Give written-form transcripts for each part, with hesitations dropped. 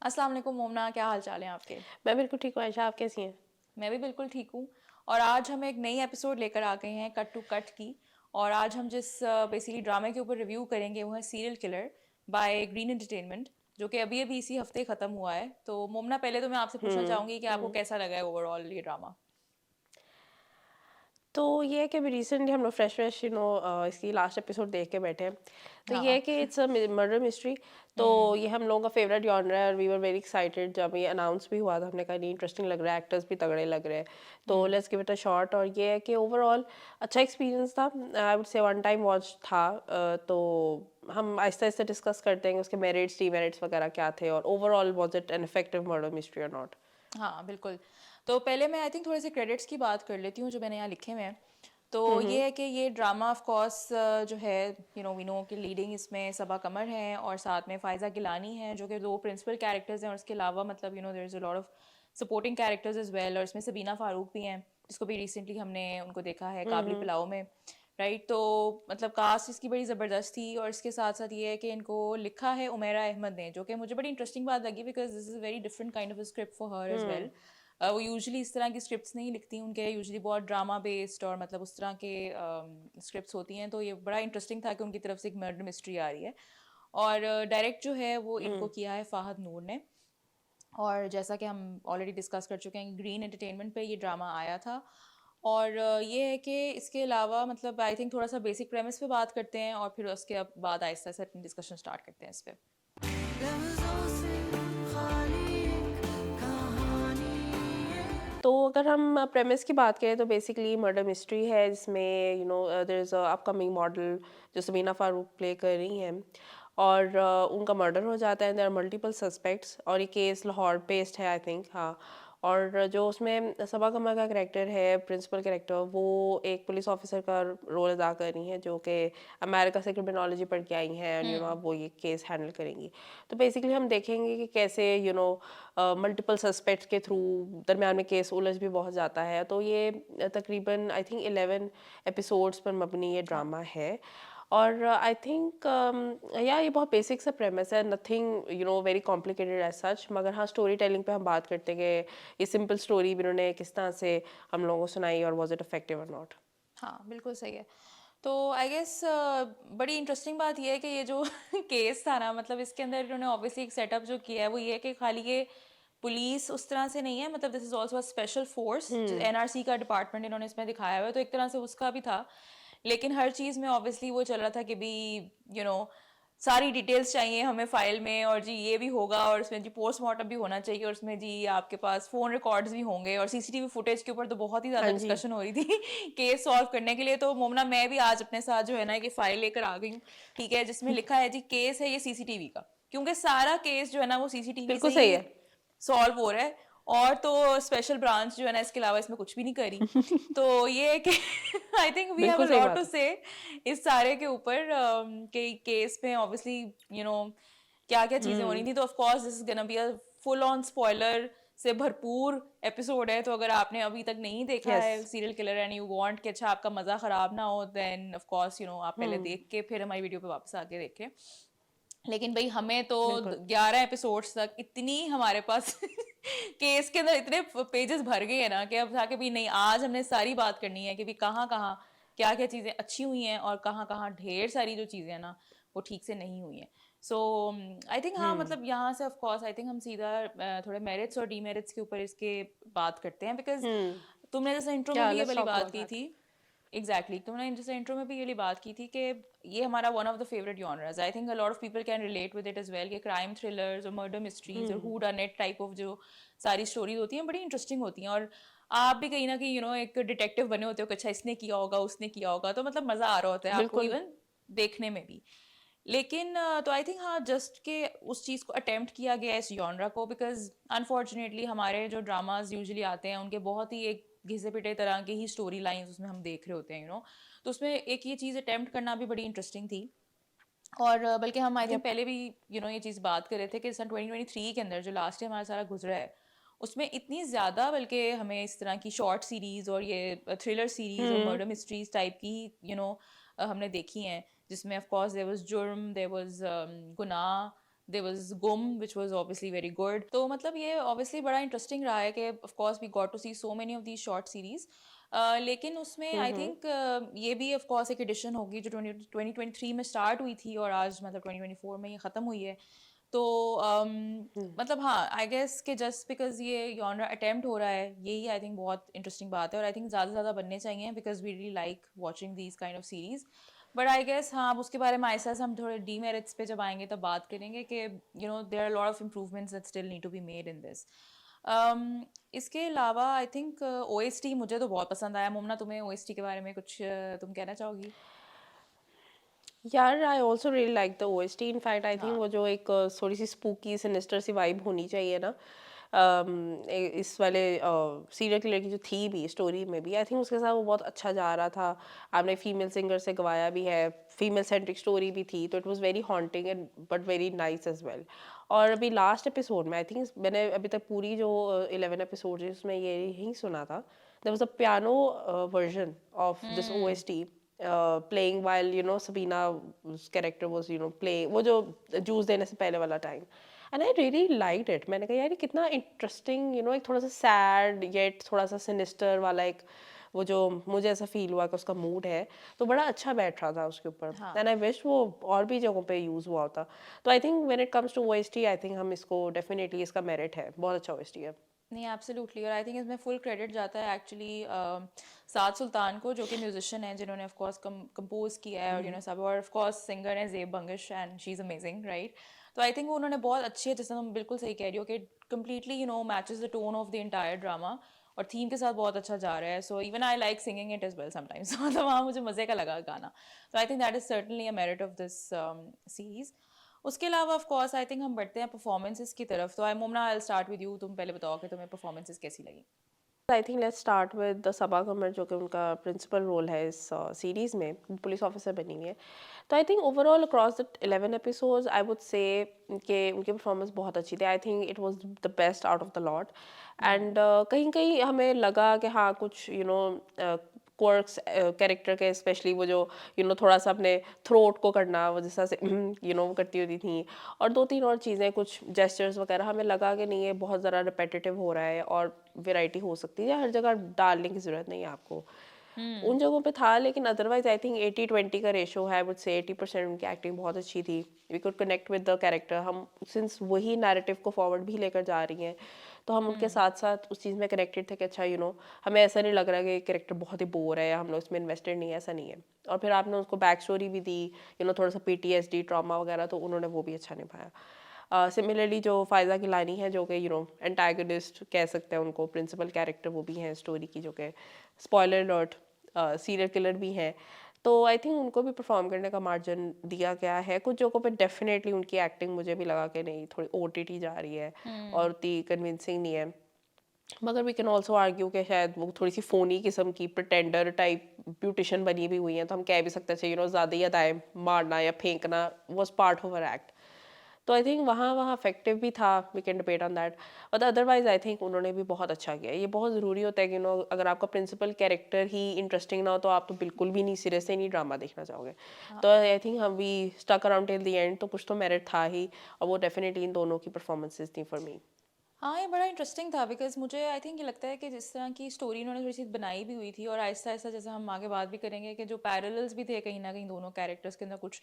अस्सलाम वालेकुम मोमना, क्या हाल चाल हैं आपके? मैं बिल्कुल ठीक हूँ। आयशा, आप कैसी हैं? मैं भी बिल्कुल ठीक हूँ। और आज हम एक नई एपिसोड लेकर आ गए हैं कट टू कट की। और आज हम जिस बेसिकली ड्रामे के ऊपर रिव्यू करेंगे वो है serial killer by green entertainment, जो कि अभी अभी इसी हफ्ते ख़त्म हुआ है। तो मोमना, पहले तो मैं आपसे पूछना हुँ, चाहूँगी कि आपको हुँ। कैसा लगा है ओवरऑल ये ड्रामा? तो ये है कि अभी रिसेंटली हम लोग फ्रेश इसकी लास्ट एपिसोड देख के बैठे हैं। तो ये है हाँ। कि इट्स अ मर्डर मिस्ट्री। तो हुँ, ये हम लोगों का फेवरेट जॉनर है और वी वर वेरी एक्साइटेड जब ये अनाउंस भी हुआ था। हमने कहा नहीं, इंटरेस्टिंग लग रहा है, एक्टर्स भी तगड़े लग रहे हैं। तो हुँ। Let's give it a shot. और ये है कि ओवरऑल अच्छा एक्सपीरियंस था। I would say one time watch था। तो हम आहिस्ता-आहिस्ता डिस्कस करते हैं कि उसके मेरिट्स, डीमेरिट्स वगैरह क्या थे और overall was it an effective murder mystery और नॉट? हाँ, बिल्कुल। तो पहले मैं आई थिंक थोड़े से क्रेडिट्स की बात कर लेती हूँ जो मैंने यहाँ लिखे हुए हैं। हुँ, तो ये हुँ। है कि ये ड्रामा ऑफ कोर्स जो है, वी नो कि लीडिंग इसमें सबा कमर है और साथ में फ़ायज़ा गिलानी है, जो कि दो प्रिंसिपल कैरेक्टर्स हैं। और उसके अलावा मतलब there is a lot of supporting characters as well. और इसमें सबीना फ़ारूक भी हैं, जिसको भी रिसेंटली हमने उनको देखा है हुँ, काबली हुँ। पुलाव में, राइट? तो मतलब कास्ट इसकी बड़ी ज़बरदस्त थी। और इसके साथ-साथ ये है कि इनको लिखा है उमैरा अहमद ने, जो कि मुझे बड़ी इंटरेस्टिंग बात लगी because this is a very different kind of a script for her as hmm. Well. वो यूजुअली इस तरह की स्क्रिप्ट्स नहीं लिखती, उनके यूजुअली बहुत ड्रामा बेस्ड और मतलब उस तरह के स्क्रिप्ट्स होती हैं। तो ये बड़ा इंटरेस्टिंग था कि उनकी तरफ से एक मर्डर मिस्ट्री आ रही है। और डायरेक्ट जो है वो इनको हुँ। किया है फाहद नूर ने। और जैसा कि हम ऑलरेडी डिस्कस कर चुके हैं, ग्रीन एंटरटेनमेंट पे ये ड्रामा आया था। और ये है कि इसके अलावा मतलब आई थिंक थोड़ा सा बेसिक प्रेमिस पे बात करते हैं और फिर उसके बाद आहिस्ता आहिस्ता अपनी डिस्कशन स्टार्ट करते हैं इस पे। लफ्ज़ों से खाली एक कहानी है। तो अगर हम प्रेमिस की बात करें तो बेसिकली मर्डर मिस्ट्री है जिसमें there is a upcoming model जो सबीना फारूक प्ले कर रही हैं। और उनका मर्डर हो जाता है। देयर आर मल्टीपल सस्पेक्ट्स और ये केस लाहौर बेस्ड है आई थिंक। हाँ। और जो उसमें सबा कमर का कैरेक्टर है, प्रिंसिपल कैरेक्टर, वो एक पुलिस ऑफिसर का रोल अदा कर रही हैं जो कि अमेरिका से क्रिमिनोलॉजी पढ़ के आई हैं। एंड हम्म। अब वो ये केस हैंडल करेंगी। तो बेसिकली हम देखेंगे कि कैसे मल्टीपल सस्पेक्ट्स के थ्रू दरमियान में केस उलझ भी बहुत जाता है। तो ये तकरीबन आई थिंक 11 एपिसोड्स पर मबनी ये हाँ, ड्रामा है। और आई थिंक या ये बहुत बेसिक सा प्रेमिस है, nothing very complicated as such. मगर हाँ, स्टोरी टेलिंग पे हम बात करते हैं कि ये सिंपल स्टोरी भी उन्होंने किस तरह से हम लोगों को सुनाई और वाज इट इफेक्टिव और नॉट? हाँ, बिल्कुल सही है। तो आई गेस बड़ी इंटरेस्टिंग बात ये है कि ये जो केस था ना, मतलब इसके अंदर इन्होंने ऑब्वियसली एक सेटअप जो किया है वो ये है कि खाली ये पुलिस उस तरह से नहीं है, मतलब this is also a special force, जो हम्म। एनआरसी का डिपार्टमेंट इन्होंने इसमें दिखाया हुआ है, तो एक तरह से उसका भी था। लेकिन हर चीज़ में ऑब्वियसली वो चल रहा था कि भी यू नो सारी डिटेल्स चाहिए हमें फाइल में, और जी ये भी होगा और उसमें जी पोस्टमार्टम भी होना चाहिए और उसमें जी आपके पास फ़ोन रिकॉर्ड्स भी होंगे और सीसीटीवी फुटेज के ऊपर तो बहुत ही हाँ ज़्यादा जी। डिस्कशन हो रही थी केस सॉल्व करने के लिए। तो मोमना, मैं भी आज अपने साथ जो है ना कि फाइल लेकर आ गई हूँ, ठीक है, जिसमें लिखा है जी केस है ये सीसीटीवी का, क्योंकि सारा केस जो है ना वो सीसीटीवी से बिल्कुल सही ही है। सॉल्व हो रहा है। और तो स्पेशल ब्रांच जो है ना इसके अलावा इसमें कुछ भी नहीं करी। तो ये है कि I think we have a बिल्कुल सही लॉट टू बात है। से इस सारे के ऊपर, कि केस में ऑब्वियसली यू नो क्या क्या चीजें होनी हम्म। थी। तो of course this is gonna be a full on spoiler से भरपूर एपिसोड है। तो अगर आपने अभी तक नहीं देखा यस। है serial killer and you want कि अच्छा आपका मजा खराब ना हो, देन ऑफ कोर्स आप पहले हम्म। देख के फिर हमारी वीडियो पे वापस आके देखें। लेकिन भाई हमें तो बिल्कुल। 11 एपिसोड्स तक इतनी हमारे पास केस के अंदर इतने पेजेस भर गए हैं ना कि अब जाके भी नहीं, आज हमने सारी बात करनी है कि भी कहाँ कहाँ क्या क्या चीज़ें अच्छी हुई हैं और कहाँ कहाँ ढेर सारी जो चीज़ें हैं ना वो ठीक से नहीं हुई हैं। सो आई थिंक हाँ, हम्म। मतलब यहाँ से ऑफ कोर्स आई थिंक हम सीधा थोड़े मेरिट्स और डीमेरिट्स के ऊपर इसके बात करते हैं, बिकॉज हम्म। तुमने जैसे इंट्रो में या भी ये लेट्स वाली टॉक बात अबाउट की दैट। थी। एग्जैक्टली तुमने जैसे इंट्रो में भी ये वाली बात की थी कि ये हमारा one of the favourite genres, I think a lot of people can relate with it as well, कि क्राइम थ्रिलर्स और मर्डर मिस्ट्रीज और hmm. Who done it type of जो सारी स्टोरीज होती हैं बड़ी इंटरेस्टिंग होती हैं। और आप भी कहीं ना कहीं एक डिटेक्टिव बने होते हो कि अच्छा इसने किया होगा उसने किया होगा, तो मतलब मजा आ रहा होता है आपको बिल्कुल। इवन देखने में भी। लेकिन तो आई थिंक हाँ, जस्ट के उस चीज़ को अटेम्प्ट किया गया इस जॉनरा को, बिकॉज अनफॉर्चुनेटली हमारे जो ड्रामाज यूजुअली आते हैं उनके बहुत ही एक घिसे पिटे तरह की ही स्टोरी लाइंस उसमें हम देख रहे होते हैं तो उसमें एक ये चीज़ अटेम्प्ट करना भी बड़ी इंटरेस्टिंग थी। और बल्कि हम आई थिंक यप। पहले भी ये चीज़ बात कर रहे थे कि सन 2023 के अंदर जो लास्ट ईयर हमारा सारा गुजरा है उसमें इतनी ज़्यादा, बल्कि हमें इस तरह की शॉर्ट सीरीज़ और ये थ्रिलर सीरीज़ और हम्म। मर्डर मिस्ट्रीज टाइप की हमने देखी हैं, जिसमें of course there was Jurm, there was Gunah, there was Gumm which was obviously very good. तो मतलब ये ऑब्वियसली बड़ा इंटरेस्टिंग रहा है कि of course we got to see so many of these short series. लेकिन उसमें आई हम्म। थिंक ये भी ऑफ कोर्स एक एडिशन होगी जो 2023 में स्टार्ट हुई थी और आज मतलब 2024 में ये ख़त्म हुई है। तो मतलब हाँ, आई गेस कि जस्ट बिकॉज ये जॉनरा अटेम्प्ट हो रहा है, यही आई थिंक बहुत इंटरेस्टिंग बात है और आई थिंक ज़्यादा से ज़्यादा बनने चाहिए because we really like watching these kind of series. But I guess हाँ, अब उसके बारे में ऐसा हम थोड़े डीमेरिट्स पे जब आएंगे तब बात करेंगे कि there are lot of improvements that still need to be made in this. इसके अलावा आई थिंक ओएसटी मुझे तो बहुत पसंद आया। मुमना, तुम्हें ओएसटी के बारे में कुछ तुम कहना चाहोगी? यार I also really like the OST. In fact I think हाँ। वो जो एक थोड़ी सी स्पूकी सिनिस्टर सी वाइब होनी चाहिए ना, इस वाले सीरियल किलर की जो थी भी स्टोरी में भी, आई थिंक उसके साथ वो बहुत अच्छा जा रहा था। आपने फीमेल सिंगर से गवाया भी है, फीमेल सेंट्रिक स्टोरी भी थी, तो it was very haunting and but very nice as well. और अभी लास्ट एपिसोड में आई थिंक मैंने अभी तक पूरी जो 11 एपिसोड है उसमें ये ही सुना था, there was a piano version of this hmm. OST playing while Sabina's character was playing वो जो जूस देने से पहले वाला time, and I really liked it. मैंने कहा यार ये कितना इंटरेस्टिंग, एक थोड़ा सा सैड येट थोड़ा सा सिनिस्टर वाला एक वो जो मुझे ऐसा फील हुआ कि उसका मूड है, तो बड़ा अच्छा बैठ रहा था उसके ऊपर, हाँ। एंड आई विश वो और भी जगहों पे यूज़ हुआ होता। तो I think when it comes to OST I think हम इसको डेफिनेटली इसका मेरिट है, बहुत अच्छा ओएसटी है। नहीं, एब्सोल्युटली। और आई थिंक इसमें फुल क्रेडिट जाता है एक्चुअली साद सुल्तान को, जो कि म्यूजिशियन है, जिन्होंने ऑफ कोर्स कंपोज किया है और सब, और ऑफ कोर्स सिंगर है Zeb Bangash and she is amazing, right? तो आई थिंक वो उन्होंने बहुत अच्छी है, जैसे तुम बिल्कुल सही कह रही हो कि completely matches the tone of the entire drama और थीम के साथ बहुत अच्छा जा रहा है। So even I like singing it as well sometimes. मतलब हाँ, मुझे मज़े का लगा गाना। तो I think that is certainly a merit of this series. उसके अलावा ऑफ कोर्स आई थिंक हम बढ़ते हैं परफॉर्मेंसेस की तरफ। तो I Mumna, I start with you. तुम पहले बताओ कि तुम्हें परफॉर्मेंसेस कैसी लगी? I think let's start with the Saba Qamar, जो कि उनका प्रिंसिपल रोल है इस सीरीज में, पुलिस ऑफिसर बनी हुई है। तो I think overall across the 11 episodes I would से कि उनकी परफॉर्मेंस बहुत अच्छी थी। आई think it was the best out of the lot, and कहीं कहीं हमें लगा कि हाँ कुछ क्वर्क्स कैरेक्टर के, स्पेशली वो जो थोड़ा सा अपने थ्रोट को करना, वो जैसा से वो करती होती थी, और दो तीन और चीज़ें कुछ जेस्चर्स वगैरह, हमें लगा कि नहीं ये बहुत ज़रा रिपीटेटिव हो रहा है और वैरायटी हो सकती है, हर जगह डालने की ज़रूरत नहीं है आपको। हम्म। उन जगहों पे था, लेकिन अदरवाइज आई थिंक 80-20 का रेशो है, वुड से 80% उनकी एक्टिंग बहुत अच्छी थी। We could connect with the character, हम सिंस वही नैरेटिव को फॉरवर्ड भी लेकर जा रही हैं, तो हम उनके हम्म। साथ साथ उस चीज़ में कनेक्टेड थे कि अच्छा हमें ऐसा नहीं लग रहा कि कैरेक्टर बहुत ही बोर है या हम लोग इसमें इन्वेस्टेड नहीं है, ऐसा नहीं है। और फिर आपने उसको बैक स्टोरी भी दी, थोड़ा सा पीटीएसडी ट्रॉमा वगैरह, तो उन्होंने वो भी अच्छा निभाया। सिमिलरली जो फ़ायज़ा गिलानी है, जो कि एंटागनिस्ट कह सकते हैं उनको, प्रिंसिपल कैरेक्टर वो भी हैं स्टोरी की, जो कि स्पॉइलर अलर्ट सीरियल किलर भी हैं, तो आई थिंक उनको भी परफॉर्म करने का मार्जिन दिया गया है। कुछ जगहों पे डेफिनेटली उनकी एक्टिंग मुझे भी लगा कि नहीं थोड़ी ओटीटी जा रही है हम्म। और उतनी कन्विंसिंग नहीं है, मगर वी कैन ऑल्सो आर्ग्यू कि शायद वो थोड़ी सी फ़ोनी किस्म की प्रिटेंडर टाइप ब्यूटिशन बनी भी हुई हैं, तो हम कह भी सकते हैं ज़्यादा ही अदाएँ मारना या फेंकना was part of her act. तो आई थिंक वहाँ वहाँ इफेक्टिव भी था, we can debate on that, but otherwise I think उन्होंने भी बहुत अच्छा किया। ये बहुत ज़रूरी होता है कि अगर आपका प्रिंसिपल कैरेक्टर ही इंटरेस्टिंग ना हो, तो आप तो बिल्कुल भी नहीं, सिरे से नहीं ड्रामा देखना चाहोगे। हाँ। तो आई थिंक हम भी stuck around till the end, तो कुछ तो मेरिट था ही, और वो डेफिनेटली इन दोनों की परफॉर्मेंसेज थी फॉर मी। हाँ, ये बड़ा इंटरेस्टिंग था बिकॉज मुझे आई थिंक ये लगता है कि जिस तरह की स्टोरी इन्होंने थोड़ी सी बनाई भी हुई थी और आहिस्ता आहिस्ता, जैसे हम आगे बात भी करेंगे, कि जो पैरेलल्स भी थे कहीं ना कहीं दोनों कैरेक्टर्स के अंदर कुछ,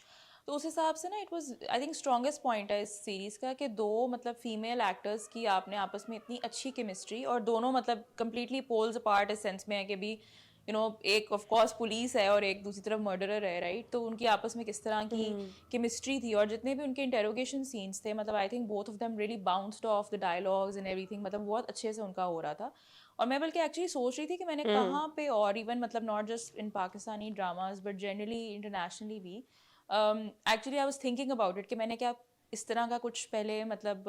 तो उस हिसाब से ना it was I think strongest point है इस सीरीज़ का कि दो मतलब फीमेल एक्टर्स की आपने आपस में इतनी अच्छी केमिस्ट्री, और दोनों मतलब कंप्लीटली पोल्स अपार्ट इस सेंस में है कि भी एक ऑफ कोर्स पुलिस है और एक दूसरी तरफ मर्डरर है, राइट? तो उनकी आपस में किस तरह की केमिस्ट्री थी, और जितने भी उनके इंटेरोगेशन सीन्स थे, मतलब I think both of them really bounced of the dialogues and everything, मतलब बहुत अच्छे से उनका हो रहा था। और मैं बल्कि एक्चुअली सोच रही थी कि मैंने हम्म। कहाँ पे, और इवन मतलब not just in Pakistani dramas but generally internationally भी, actually I was thinking about it कि मैंने क्या इस तरह का कुछ पहले मतलब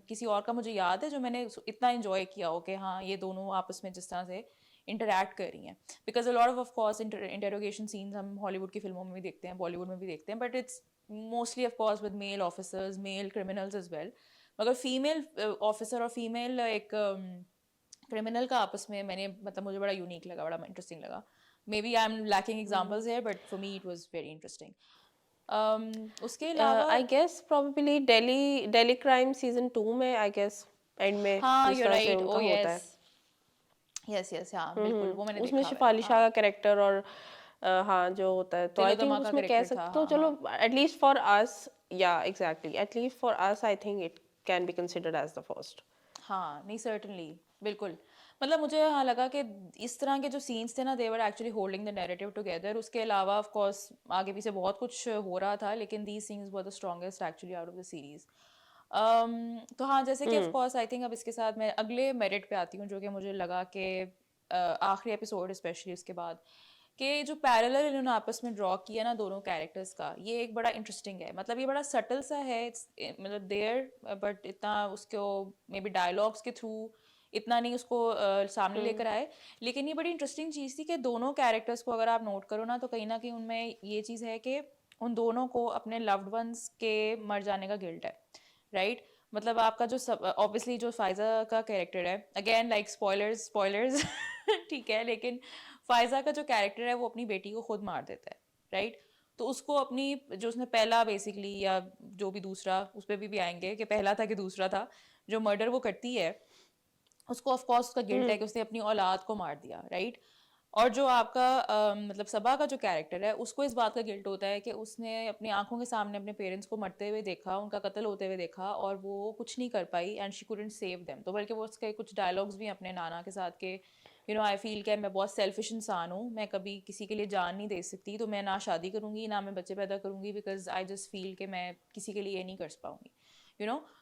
किसी और का मुझे याद है जो मैंने इतना इन्जॉय किया हो कि हाँ ये दोनों आपस में जिस तरह से इंटरैक्ट कर रही हैं। Because a lot of course interrogation scenes हम हॉलीवुड की फिल्मों में भी देखते हैं, बॉलीवुड में भी देखते हैं, but it's mostly of course with male officers, male criminals as well. मगर फीमेल ऑफिसर और फीमेल एक क्रिमिनल का आपस में मैंने मतलब मुझे बड़ा यूनिक लगा, बड़ा इंटरेस्टिंग लगा। Maybe I am lacking examples है, but for me it was very interesting. उसके अलावा I guess probably Delhi crime season 2 में आई गेस एंड में हाँ, जिस यू तरह से राइट, उनका ओ होता यस, है। यस यस, हाँ बिल्कुल, वो मैंने उसमें देखा हुआ है, शिफाली हाँ। शाह का कैरेक्टर और हाँ जो होता है तो आई तिलोतमा थिंक का उसमें कह कैरेक्टर था, सकते तो हाँ चलो हाँ। एटलीस्ट फॉर अस या exactly at least for us I think it can be considered as the first. हाँ, नहीं सर्टेनली, बिल्कुल। मतलब मुझे हाँ लगा कि इस तरह के जो सीन्स थे ना, they were actually holding the narrative together. उसके अलावा ऑफ कोर्स आगे पीछे बहुत कुछ हो रहा था, लेकिन these scenes were the strongest actually out of the series. तो हाँ, जैसे कि ऑफ कोर्स आई थिंक अब इसके साथ मैं अगले मेरिट पे आती हूँ, जो कि मुझे लगा कि आखिरी एपिसोड स्पेशली उसके बाद, कि जो पैरेलल इन्होंने आपस में ड्रॉ किया ना दोनों कैरेक्टर्स का, ये एक बड़ा इंटरेस्टिंग है। मतलब ये बड़ा सटल सा है, मतलब देयर, बट इतना उसको मे बी डायलॉग्स के थ्रू इतना नहीं उसको सामने लेकर आए। लेकिन ये बड़ी इंटरेस्टिंग चीज़ थी कि दोनों कैरेक्टर्स को अगर आप नोट करो ना कहीं उनमें ये चीज़ है कि उन दोनों को अपने लव्ड वंस के मर जाने का गिल्ट है, राइट? मतलब आपका जो सब ऑब्वियसली जो फायजा का कैरेक्टर है, अगेन लाइक स्पॉयलर्स स्पॉयलर्स ठीक है, लेकिन फायजा का जो कैरेक्टर है वो अपनी बेटी को खुद मार देता है, राइट? तो उसको अपनी जो उसने पहला बेसिकली, या जो भी दूसरा, उस पर भी आएंगे कि पहला था कि दूसरा था, जो मर्डर वो करती है, उसको ऑफ कोर्स उसका गिल्ट है कि उसने अपनी औलाद को मार दिया, राइट? और जो आपका मतलब सबा का जो कैरेक्टर है, उसको इस बात का गिल्ट होता है कि उसने अपनी आंखों के सामने अपने पेरेंट्स को मरते हुए देखा, उनका कत्ल होते हुए देखा, और वो कुछ नहीं कर पाई, and she couldn't save them. तो बल्कि वो उसके कुछ डायलॉग्स भी हैं अपने नाना के साथ के, आई फील कि मैं बहुत सेल्फिश इंसान हूँ, मैं कभी किसी के लिए जान नहीं दे सकती, तो मैं ना शादी करूंगी ना मैं बच्चे पैदा करूंगी, बिकॉज आई जस्ट फील कि मैं किसी के लिए ये नहीं कर पाऊंगी,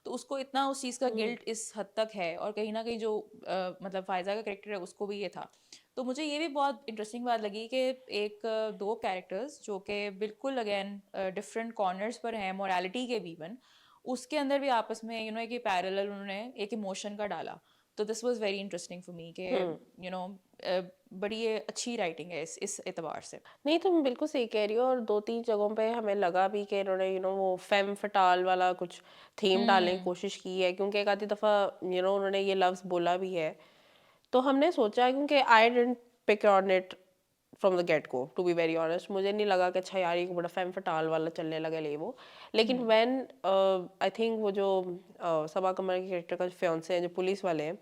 तो उसको इतना उस चीज़ का गिल्ट इस हद तक है। और कहीं ना कहीं जो मतलब फायजा का कैरेक्टर है उसको भी ये था। तो मुझे ये भी बहुत इंटरेस्टिंग बात लगी कि एक दो कैरेक्टर्स जो कि बिल्कुल अगेन डिफरेंट कॉर्नर्स पर हैं मोरालिटी के भी, इवन उसके अंदर भी आपस में एक पैरेलल उन्होंने एक इमोशन का डाला। तो this was very interesting for me कि यू नो बड़ी ये अच्छी राइटिंग है इस एतबार से। नहीं तुम बिल्कुल सही कह रही हो और 2-3 जगहों पे हमें लगा भी कि इन्होंने वो फेम फटाल वाला कुछ थीम डालने की हम्म। कोशिश की है क्योंकि एक आधी दफ़ा उन्होंने ये लफ्ज़ बोला भी है। तो हमने सोचा क्योंकि I didn't pick on it from the get go to be very honest मुझे नहीं लगा कि अच्छा यार ये बड़ा फेम फटाल वाला चलने लगा ले वो। लेकिन हम्म। व्हेन आई थिंक वो जो सबा कमर के कैरेक्टर का फियांसे हैं जो पुलिस वाले हैं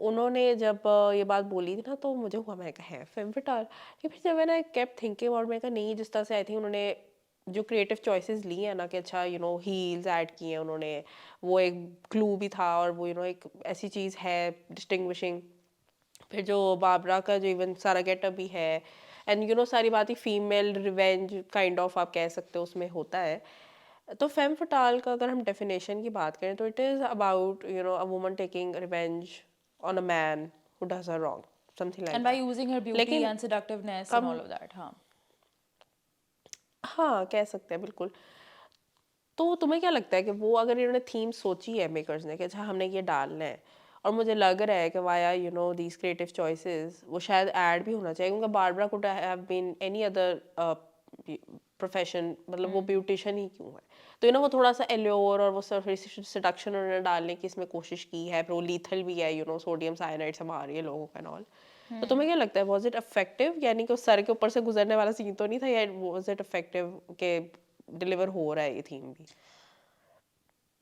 उन्होंने जब ये बात बोली थी ना तो मुझे हुआ मैंने कहा है फेम फटाल। लेकिन फिर जब मैंने केप्ट थिंकिंग और मैंने कहा नहीं जिस तरह से आई थिंक उन्होंने जो क्रिएटिव चॉइसेस ली है ना कि अच्छा हील्स ऐड किए हैं उन्होंने वो एक क्लू भी था और वो एक ऐसी चीज़ है डिस्टिंग्विशिंग। फिर जो बाबरा का जो इवन सारा गेटअप भी है एंड सारी बातें फीमेल रिवेंज काइंड ऑफ आप कह सकते हो उसमें होता है। तो फेम फटाल का अगर हम डेफिनेशन की बात करें तो it is about a woman taking revenge on a man who does a wrong something like and by that. Using her beauty लेकिन and seductiveness and come all of that, हाँ। हाँ कह सकते हैं बिल्कुल। तो तुम्हें क्या लगता है कि वो अगर इन्होंने थीम सोची है मेकर्स ने कि अच्छा हमने ये डालना है और मुझे लग रहा है कि वाया दीज क्रिएटिव चॉइसेस वो शायद ऐड भी होना चाहिए क्योंकि Barbara could have been any other profession मतलब वो हम्म। ब्यूटिशियन ही क्यों है। तो वो थोड़ा सा एल्योर और वो सडक्शन उन्होंने डालने की इसमें कोशिश की है फिर वो लीथल भी है सोडियम साइनाइड से मार रही है लोगों का ऑल। तो तुम्हें क्या लगता है वाज इट इफेक्टिव यानी कि उस सर के ऊपर से गुजरने वाला सीन तो नहीं था या वाज इट इफेक्टिव के डिलीवर हो रहा है ये थीम भी।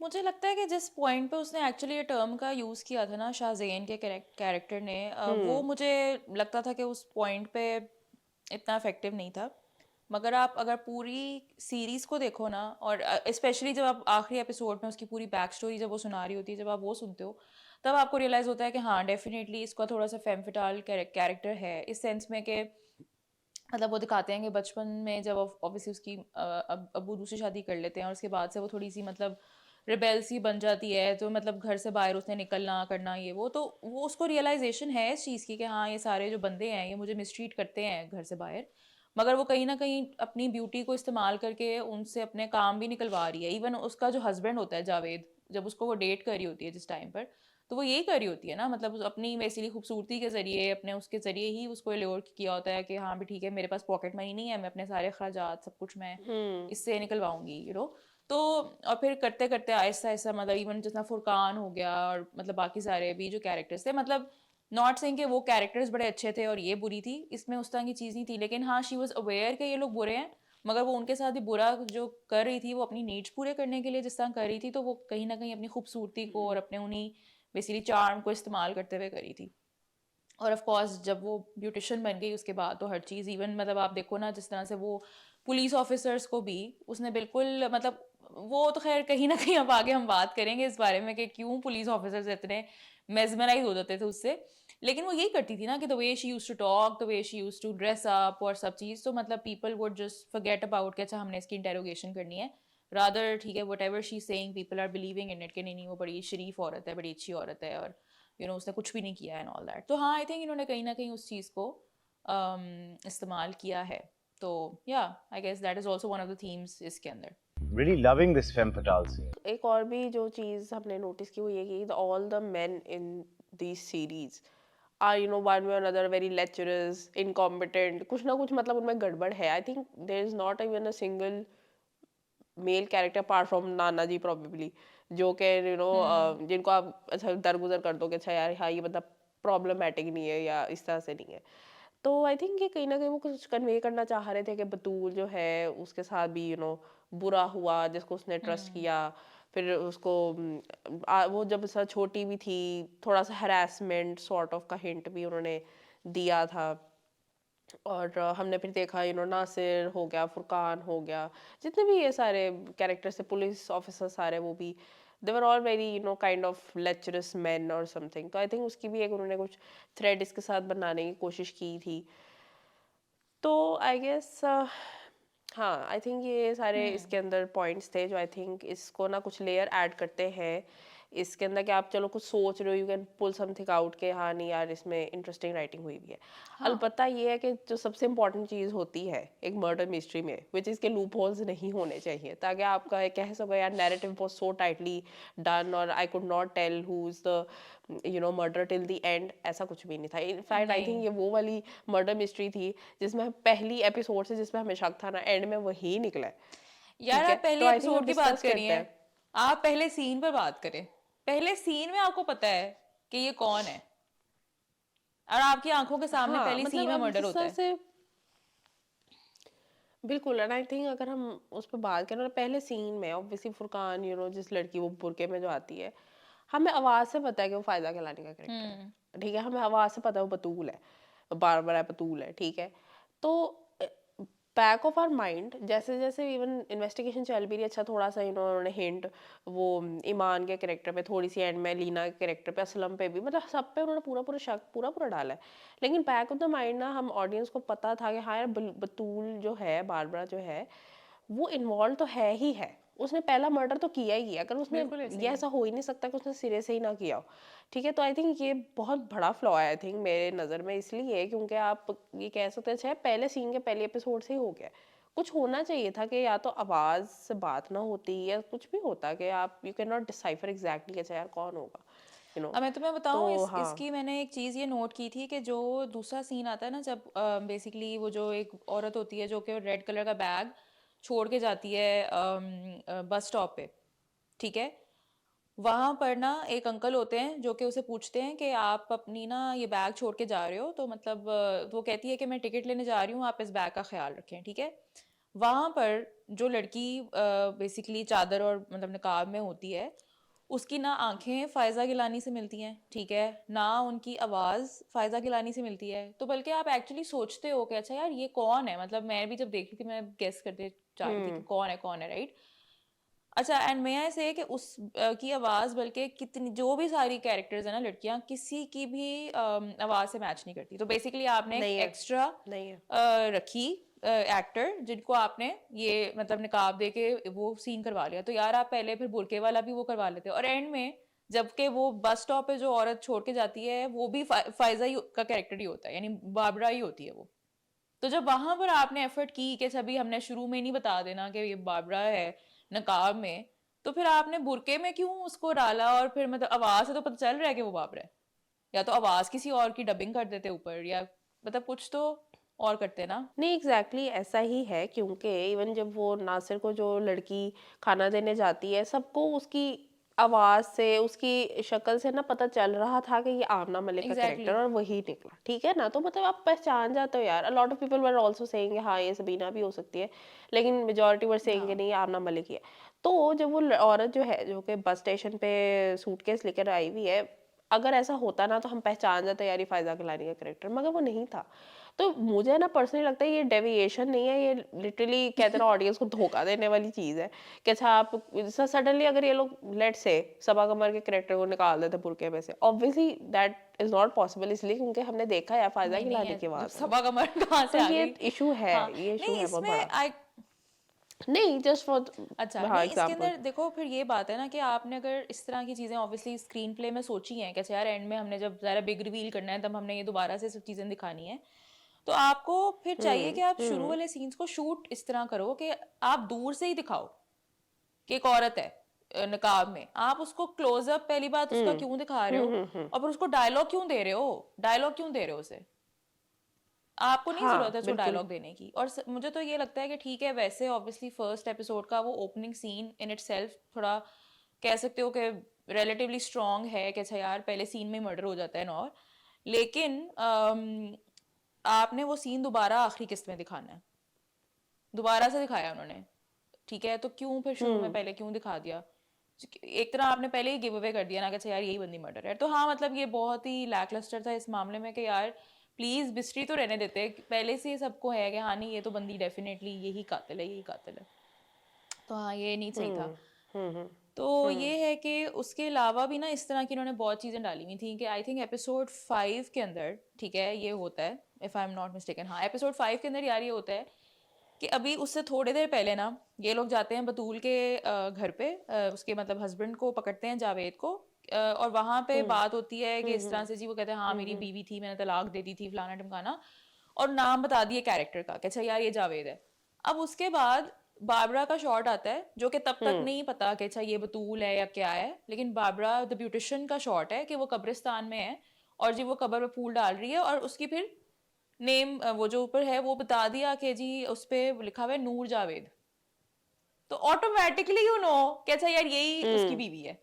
मुझे लगता है कि जिस पॉइंट पे उसने एक्चुअली ये टर्म का यूज़ किया था ना शाहज़ेन के कैरेक्टर ने, वो हुँ, मुझे लगता था कि उस पॉइंट पे इतना इफेक्टिव नहीं था। मगर आप अगर पूरी सीरीज़ को देखो ना, और स्पेशली जब आप आखिरी एपिसोड में उसकी पूरी बैक स्टोरी जब वो सुना रही होती है, जब आप वो सुनते हो, तब आपको रियलाइज़ होता है कि हाँ डेफिनेटली इसका थोड़ा सा फेम कैरेक्टर है, इस सेंस में कि मतलब वो दिखाते हैं कि बचपन में जब ऑब्वियसली उसकी अब्बू दूसरी शादी कर लेते हैं, और उसके बाद से वो थोड़ी सी मतलब रिबेल सी बन जाती है, तो मतलब घर से बाहर उसने निकलना करना ये वो वो उसको रियलाइजेशन है इस चीज़ की कि हाँ ये सारे जो बंदे हैं ये मुझे मिसट्रीट करते हैं घर से बाहर। मगर वो कहीं ना कहीं अपनी ब्यूटी को इस्तेमाल करके उनसे अपने काम भी निकलवा रही है। इवन उसका जो हस्बैंड होता है जावेद, जब उसको वो डेट कर रही होती है जिस टाइम पर, तो वो यही कर रही होती है ना, मतलब अपनी बेसिकली खूबसूरती के ज़रिए, अपने उसके ज़रिए ही उसको ल्योर किया होता है कि हाँ भी ठीक है, मेरे पास पॉकेट मनी नहीं है, मैं अपने सारे अखराजात सब कुछ मैं हुँ, इससे निकलवाऊंगी तो और फिर करते करते आहिस्ता आहिस्ता मतलब इवन जितना फुरकान हो गया और मतलब बाकी सारे भी जो कैरेक्टर्स थे, मतलब नॉट सेइंग कि वो कैरेक्टर्स बड़े अच्छे थे और ये बुरी थी, इसमें उस तरह की चीज़ नहीं थी, लेकिन हाँ शी वॉज अवेयर कि ये लोग बुरे हैं, मगर वो उनके साथ भी बुरा जो कर रही थी वो अपनी नीड्स पूरे करने के लिए जिस तरह कर रही थी, तो वो कहीं ना कहीं अपनी खूबसूरती को और अपने उन्हीं बेसिकली चार्म को इस्तेमाल करते हुए करी थी। और ऑफ कोर्स जब वो ब्यूटिशियन बन गई उसके बाद तो हर चीज़, इवन मतलब आप देखो ना जिस तरह से वो पुलिस ऑफिसर्स को भी उसने बिल्कुल मतलब, वो तो खैर कहीं ना कहीं अब आगे हम बात करेंगे इस बारे में कि क्यों पुलिस ऑफिसर्स इतने मेजमराइज हो जाते थे उससे। लेकिन वो यही करती थी ना कि the way she used to talk, the way she used to dress up और सब चीज़, तो मतलब people would just forget about कि अच्छा हमने इसकी इंटेरोगेशन करनी है। रादर ठीक है, whatever she saying people are believing in it कि नहीं नहीं वो बड़ी शरीफ औरत है, बड़ी अच्छी औरत है, और उसने कुछ भी नहीं किया एंड ऑल दैट। तो हाँ, आई थिंक इन्होंने कहीं ना कहीं उस चीज़ को इस्तेमाल किया है। तो या I guess that is also one of the themes इसके अंदर। Really loving this femme fatale scene. एक और भी जो चीज़ हमने नोटिस की वो ये कि all the men in this series are one way another very lecturers, incompetent, कुछ ना कुछ मतलब उनमें गड़बड़ है। I think there is not even a single male character apart from Nana ji probably, जो कि जिनको आप अच्छा दरगुजर कर दो कि अच्छा यार हाँ ये मतलब प्रॉब्लमेटिक नहीं है या इस तरह से नहीं है। तो आई थिंक ये कहीं ना कहीं वो कुछ कन्वे करना चाह रहे थे कि बतूल जो है उसके साथ भी बुरा हुआ जिसको उसने ट्रस्ट किया। फिर उसको वो जब सा छोटी भी थी थोड़ा सा हरासमेंट सॉर्ट ऑफ का हिंट भी उन्होंने दिया था। और हमने फिर देखा नासिर हो गया, फुरकान हो गया, जितने भी ये सारे कैरेक्टर्स थे, पुलिस ऑफिसर सारे, वो भी they were all very kind of lectures man और समथिंग। तो आई थिंक उसकी भी एक उन्होंने कुछ थ्रेड इसके साथ बनाने की कोशिश की थी। तो आई गेस हाँ, आई थिंक ये सारे इसके अंदर पॉइंट्स थे जो आई थिंक इसको ना कुछ लेयर ऐड करते हैं इसके अंदर कि आप चलो कुछ सोच रहे हो, you can pull something out के हाँ नहीं यार इसमें इंटरेस्टिंग राइटिंग हुई भी है। हाँ अलबत्ता ये है कि जो सबसे इम्पोर्टेंट चीज़ होती है एक मर्डर मिस्ट्री में, विच इज़ के लूप होल्स नहीं होने चाहिए, ताकि आप कह सको यार narrative was so tightly done और I could not tell who is the murder till the end, ऐसा कुछ भी नहीं था। इनफैक्ट आई थिंक नहीं ये वो वाली मर्डर मिस्ट्री थी जिसमें पहली एपिसोड से जिसमें हमें शक था ना, एंड में वही निकला है। यार, ठीक है, आप पहले तो आई थिंक एपिसोड अब की बात डिस्कस करते करिए, हैं। आप पहले सीन पर बात करें। पहले सीन में आपको पता है कि ये कौन है, और आपकी आंखों के सामने हाँ पहली मतलब सीन में अब मर्डर जिस होता तरह है। से बिल्कुल, एंड आई थिंक अगर हम उस पर बात करें ना, पहले सीन में ऑब्वियसली फुरकान जिस लड़की वो बुरके में जो आती है, हमें आवाज़ से पता है कि वो फ़ायदा कहलानी का कैरेक्टर है। हम्म ठीक है, हमें आवाज़ से पता है वो बतूल है, बारबरा बतूल है, ठीक है। तो बैक ऑफ आवर माइंड जैसे जैसे इवन इन्वेस्टिगेशन चल भी रही है, अच्छा थोड़ा सा उन्होंने हिंट वो ईमान के कैरेक्टर पे, थोड़ी सी एंड में लीना के कैरेक्टर पे, असलम पे भी, मतलब सब पे उन्होंने पूरा पूरा शक पूरा पूरा डाला है। लेकिन बैक ऑफ द माइंड ना हम ऑडियंस को पता था कि हाँ यार बतूल जो है, बारबरा जो है, वो इन्वॉल्व तो है ही है, उसने पहला मर्डर तो किया ही है। अगर उसने बिल्कुल ऐसे ये ही है। ऐसा हो ही नहीं सकता कि उसने सिरे से ही ना किया हो। ठीक है, तो आई थिंक ये बहुत बड़ा फ्लॉ है आई थिंक मेरे नज़र में, इसलिए क्योंकि आप ये कह सकते हैं अच्छा पहले सीन के पहले एपिसोड से ही हो गया। कुछ होना चाहिए था कि या तो आवाज़ से बात ना होती या कुछ भी होता कि आप you can not decipher exactly अच्छा यार कौन होगा, यू नो। अब मैं तुम्हें तो बताऊं, हाँ। इसकी मैंने एक चीज़ ये नोट की थी कि जो दूसरा सीन आता है ना, जब बेसिकली वो जो एक औरत होती है जो कि रेड कलर का बैग छोड़ के जाती है बस स्टॉप पे, ठीक है, वहां पर ना एक अंकल होते हैं जो कि उसे पूछते हैं कि आप अपनी ना ये बैग छोड़ के जा रहे हो, तो मतलब तो वो कहती है कि मैं टिकट लेने जा रही हूँ, आप इस बैग का ख्याल रखें, ठीक है। वहां पर जो लड़की बेसिकली चादर और मतलब निकाब में होती है, उसकी ना आंखें फायजा गिलानी से मिलती हैं, ठीक है, ना उनकी आवाज़ फायजा गिलानी से मिलती है। तो बल्कि आप एक्चुअली सोचते हो कि अच्छा यार ये कौन है, मतलब मैं भी जब देख रही थी मैं गेस करते जा रही थी कि कौन है, राइट। अच्छा, एंड मैं ऐसे कि उस की आवाज़, बल्कि कितनी जो भी सारी कैरेक्टर्स है ना लड़कियां, किसी की भी आवाज़ से मैच नहीं करती। तो बेसिकली आपने एक नहीं है, एक्स्ट्रा नहीं है। रखी एक्टर जिनको आपने ये मतलब निकाब दे के वो सीन करवा लिया। तो यार आप पहले फिर बुरके वाला भी वो करवा लेते, और एंड में जबकि वो बस स्टॉप पे जो औरत छोड़ के जाती है वो भी फायजा ही का कैरेक्टर ही होता है, यानी बाबरा ही होती है वो। तो जब वहां पर आपने एफर्ट की कि सभी हमने शुरू में नहीं बता देना कि ये बाबरा है नकाब में, तो फिर आपने बुरके में क्यों उसको डाला, और फिर मतलब आवाज से तो पता चल रहा है कि वो बाबरा है। या तो आवाज किसी और की डबिंग कर देते ऊपर, या मतलब कुछ तो और करते ना। नहीं एग्जैक्टली ऐसा ही है, क्योंकि इवन जब वो नासिर को जो लड़की खाना देने जाती है, सबको उसकी आवाज से, उसकी शक्ल से ना पता चल रहा था कि ये आमना मलिक का एग्जैक्टली कैरेक्टर, और वही निकला, ठीक है ना। तो मतलब आप पहचान जाते हो यार। अ lot of people were also saying हाँ ये सबीना भी हो सकती है, लेकिन मेजॉरिटी वर सेइंग कि हाँ नहीं ये आमना मलिक ही है। तो जब वो औरत जो है, जो कि बस स्टेशन पे सूटकेस लेकर आई हुई है, अगर ऐसा होता ना तो हम पहचान जाते यार ये फायजा किलानी का कैरेक्टर, मगर वो नहीं था। तो मुझे ना पर्सनली लगता है ये डेविएशन नहीं है, ये लिटरली कहते हैं ना ऑडियंस को धोखा देने वाली चीज है कि अच्छा आप सडनली अगर ये लोग लेट से सबा कमर के कैरेक्टर को निकाल देते बुरके में से, obviously that is not possible, इसलिए क्योंकि हमने देखा है फायदा नहीं नहीं गिलानी है, की मतलब आवाज में। सबा कमर कहाँ तो से आ ये गई। इशू है, हाँ ये इशू नहीं है बहुत इसमें बड़ा। आई नहीं जस्ट फॉर, अच्छा हाँ नहीं इसके एग्जाम्पल। अंदर देखो फिर ये बात है ना कि आपने अगर इस तरह की चीज़ें ऑब्वियसली स्क्रीन प्ले में सोची हैं कि अच्छा यार एंड में हमने जब ज़रा बिग रिवील करना है तब हमने ये दोबारा से सब चीज़ें दिखानी है, तो आपको फिर चाहिए कि आप शुरू वाले सीन्स को शूट इस तरह करो कि आप दूर से ही दिखाओ कि एक औरत है नकाब में, आप उसको क्लोजअप पहली बात उसका क्यों दिखा रहे हो, और फिर उसको डायलॉग क्यों दे रहे हो, डायलॉग क्यों दे रहे हो उसे, आपको नहीं जरूरत हाँ है उसको बिल्कुल। डायलॉग देने की। और मुझे तो ये लगता है कि ठीक है वैसे ऑब्वियसली फर्स्ट एपिसोड का वो ओपनिंग सीन इन इटसेल्फ थोड़ा कह सकते हो कि रिलेटिवली स्ट्रांग है कि अच्छा यार पहले सीन में मर्डर हो जाता है ना, और लेकिन आपने वो सीन दोबारा आखिरी किस्त में दिखाना है, दोबारा से दिखाया उन्होंने, ठीक है, तो क्यों फिर शुरू में पहले क्यों दिखा दिया, एक तरह आपने पहले ही गिव अवे कर दिया ना कि अच्छा यार यही बंदी मर्डर है। तो हाँ मतलब ये बहुत ही लैकलस्टर था इस मामले में कि यार प्लीज मिस्ट्री तो रहने देते, पहले से ही सबको है कि हाँ नहीं ये तो बंदी डेफिनेटली यही कातिल है यही कातिल है, तो हाँ ये नहीं सही था। तो ये है कि उसके अलावा भी ना इस तरह की इन्होंने बहुत चीज़ें डाली हुई थी कि आई थिंक एपिसोड 5 के अंदर, ठीक है, ये होता है if I am not mistaken, हाँ एपिसोड 5 के अंदर यार ये होता है कि अभी उससे थोड़ी देर पहले ना ये लोग जाते हैं बतूल के घर पे, उसके मतलब हस्बैंड को पकड़ते हैं जावेद को, और वहां पे बात होती है कि इस तरह से जी वो कहते हैं हाँ मेरी बीवी थी मैंने तलाक दे दी थी फलाना ढमकाना, और नाम बता दिए कैरेक्टर का कि अच्छा यार ये जावेद है। अब उसके बाद बाबरा का शॉट आता है जो कि तब तक नहीं पता कि अच्छा ये बतूल है या क्या है, लेकिन बाबरा द ब्यूटिशियन का शॉट है कि वो कब्रिस्तान में है और जी वो कब्र पे फूल डाल रही है, और उसकी फिर नेम वो जो ऊपर है वो बता दिया कि जी उस पे लिखा हुआ है नूर जावेद, तो ऑटोमेटिकली यू नो कि अच्छा यार यही उसकी बीवी है।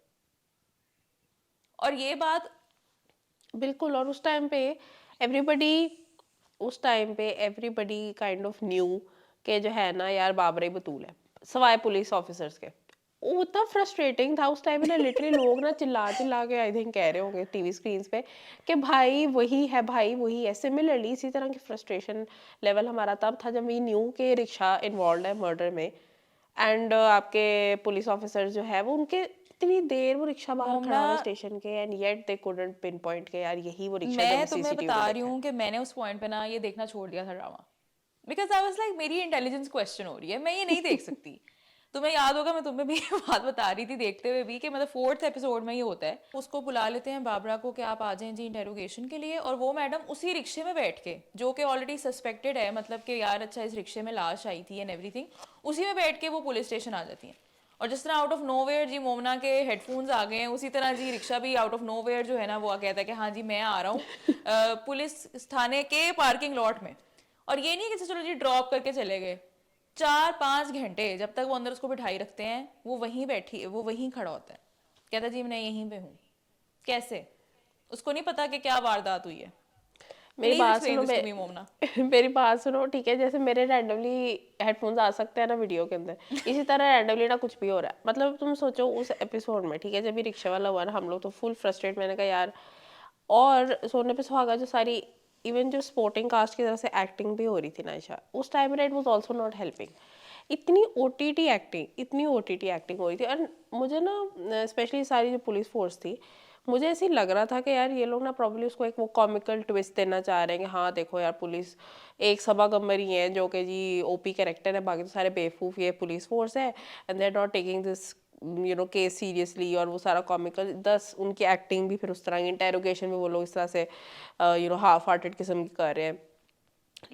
और ये बात बिल्कुल। और एवरीबडी उस टाइम पे एवरीबडी काइंड ऑफ न्यू कि जो है ना यार बाबरे बतूल है, सवाए पुलिस ऑफिसर्स के। वो इतना फ्रस्ट्रेटिंग था उस टाइम पे ना, लिटरली लोग ना चिल्ला चिल्ला के आई थिंक कह रहे होंगे टीवी स्क्रीन्स पे कि भाई वही है भाई वही है। सिमिलरली इसी तरह की फ्रस्ट्रेशन लेवल हमारा तब था जब वी न्यू के रिक्शा इन्वॉल्व है मर्डर में, एंड आपके पुलिस ऑफिसर जो है वो उनके इतनी देर वो रिक्शा बाहर खड़ा मोमना, हुआ स्टेशन के, and yet they couldn't pin point के यार यही वो रिक्शा जो मैं हमने तुम्हें सीसीटीवी में बता रही देखा है। हूँ कि मैंने उस पॉइंट पे ना ये देखना छोड़ दिया था drama, because I was like मेरी इंटेलिजेंस क्वेश्चन हो रही है, मैं ये नहीं देख सकती। तुम्हें याद होगा मैं तुम्हें भी ये बात बता रही थी देखते हुए भी कि मतलब फोर्थ एपिसोड में ये होता है, उसको बुला लेते हैं बाबरा को कि आप आ जाएं जी इंटेरोगेशन के लिए, और वो मैडम उसी रिक्शे में बैठ के जो कि ऑलरेडी सस्पेक्टेड है, मतलब कि यार अच्छा इस रिक्शे में लाश आई थी एंड एवरीथिंग, उसी में बैठ के वो पुलिस स्टेशन आ जाती हैं। और जिस तरह आउट ऑफ नोवेयर जी मोमना के हेडफोन्स आ गए हैं, उसी तरह जी रिक्शा भी आउट ऑफ नोवेयर जो है ना वो कहता है कि हाँ जी मैं आ रहा हूँ पुलिस थाने के पार्किंग लॉट में। और ये नहीं कि चलो जी ड्रॉप करके चले गए, 4-5 घंटे जब तक वो अंदर उसको बिठाई रखते हैं वो वहीं बैठी वो वहीं खड़ा होता है, कहता जी मैं यहीं पे हूँ। कैसे? उसको नहीं पता कि क्या वारदात हुई है। मेरी प्लीज बात एक्सप्लेन सुनो दिस टू मी मोमना। मेरी बात सुनो ठीक है, जैसे मेरे रैंडमली हेडफोन्स आ सकते हैं ना वीडियो के अंदर, इसी तरह रैंडमली ना कुछ भी हो रहा है। मतलब तुम सोचो उस एपिसोड में, ठीक है, जब ये रिक्शा वाला हुआ ना हम लोग तो फुल फ्रस्ट्रेट, मैंने कहा यार। और सोने पे सुहागा जो सारी इवन जो स्पोर्टिंग कास्ट की तरफ से एक्टिंग भी हो रही थी ना ईशा उस टाइम में, it was also not helping. इतनी ओटीटी एक्टिंग हो रही थी। और मुझे ना स्पेशली सारी जो पुलिस फोर्स थी, मुझे ऐसे ही लग रहा था कि यार ये लोग ना प्रॉब्ली उसको एक वो कॉमिकल ट्विस्ट देना चाह रहे हैं कि हाँ देखो यार पुलिस एक सबा गम्बर ही है जो कि जी ओपी कैरेक्टर है, बाकी तो सारे बेवकूफ़ ये पुलिस फोर्स है, and they are not taking this case seriously. और वो सारा कॉमिकल दस उनकी एक्टिंग भी फिर उस तरह की, इंटेरोगेशन भी वो लोग इस तरह से हाफ हार्टेड किस्म की कर रहे हैं।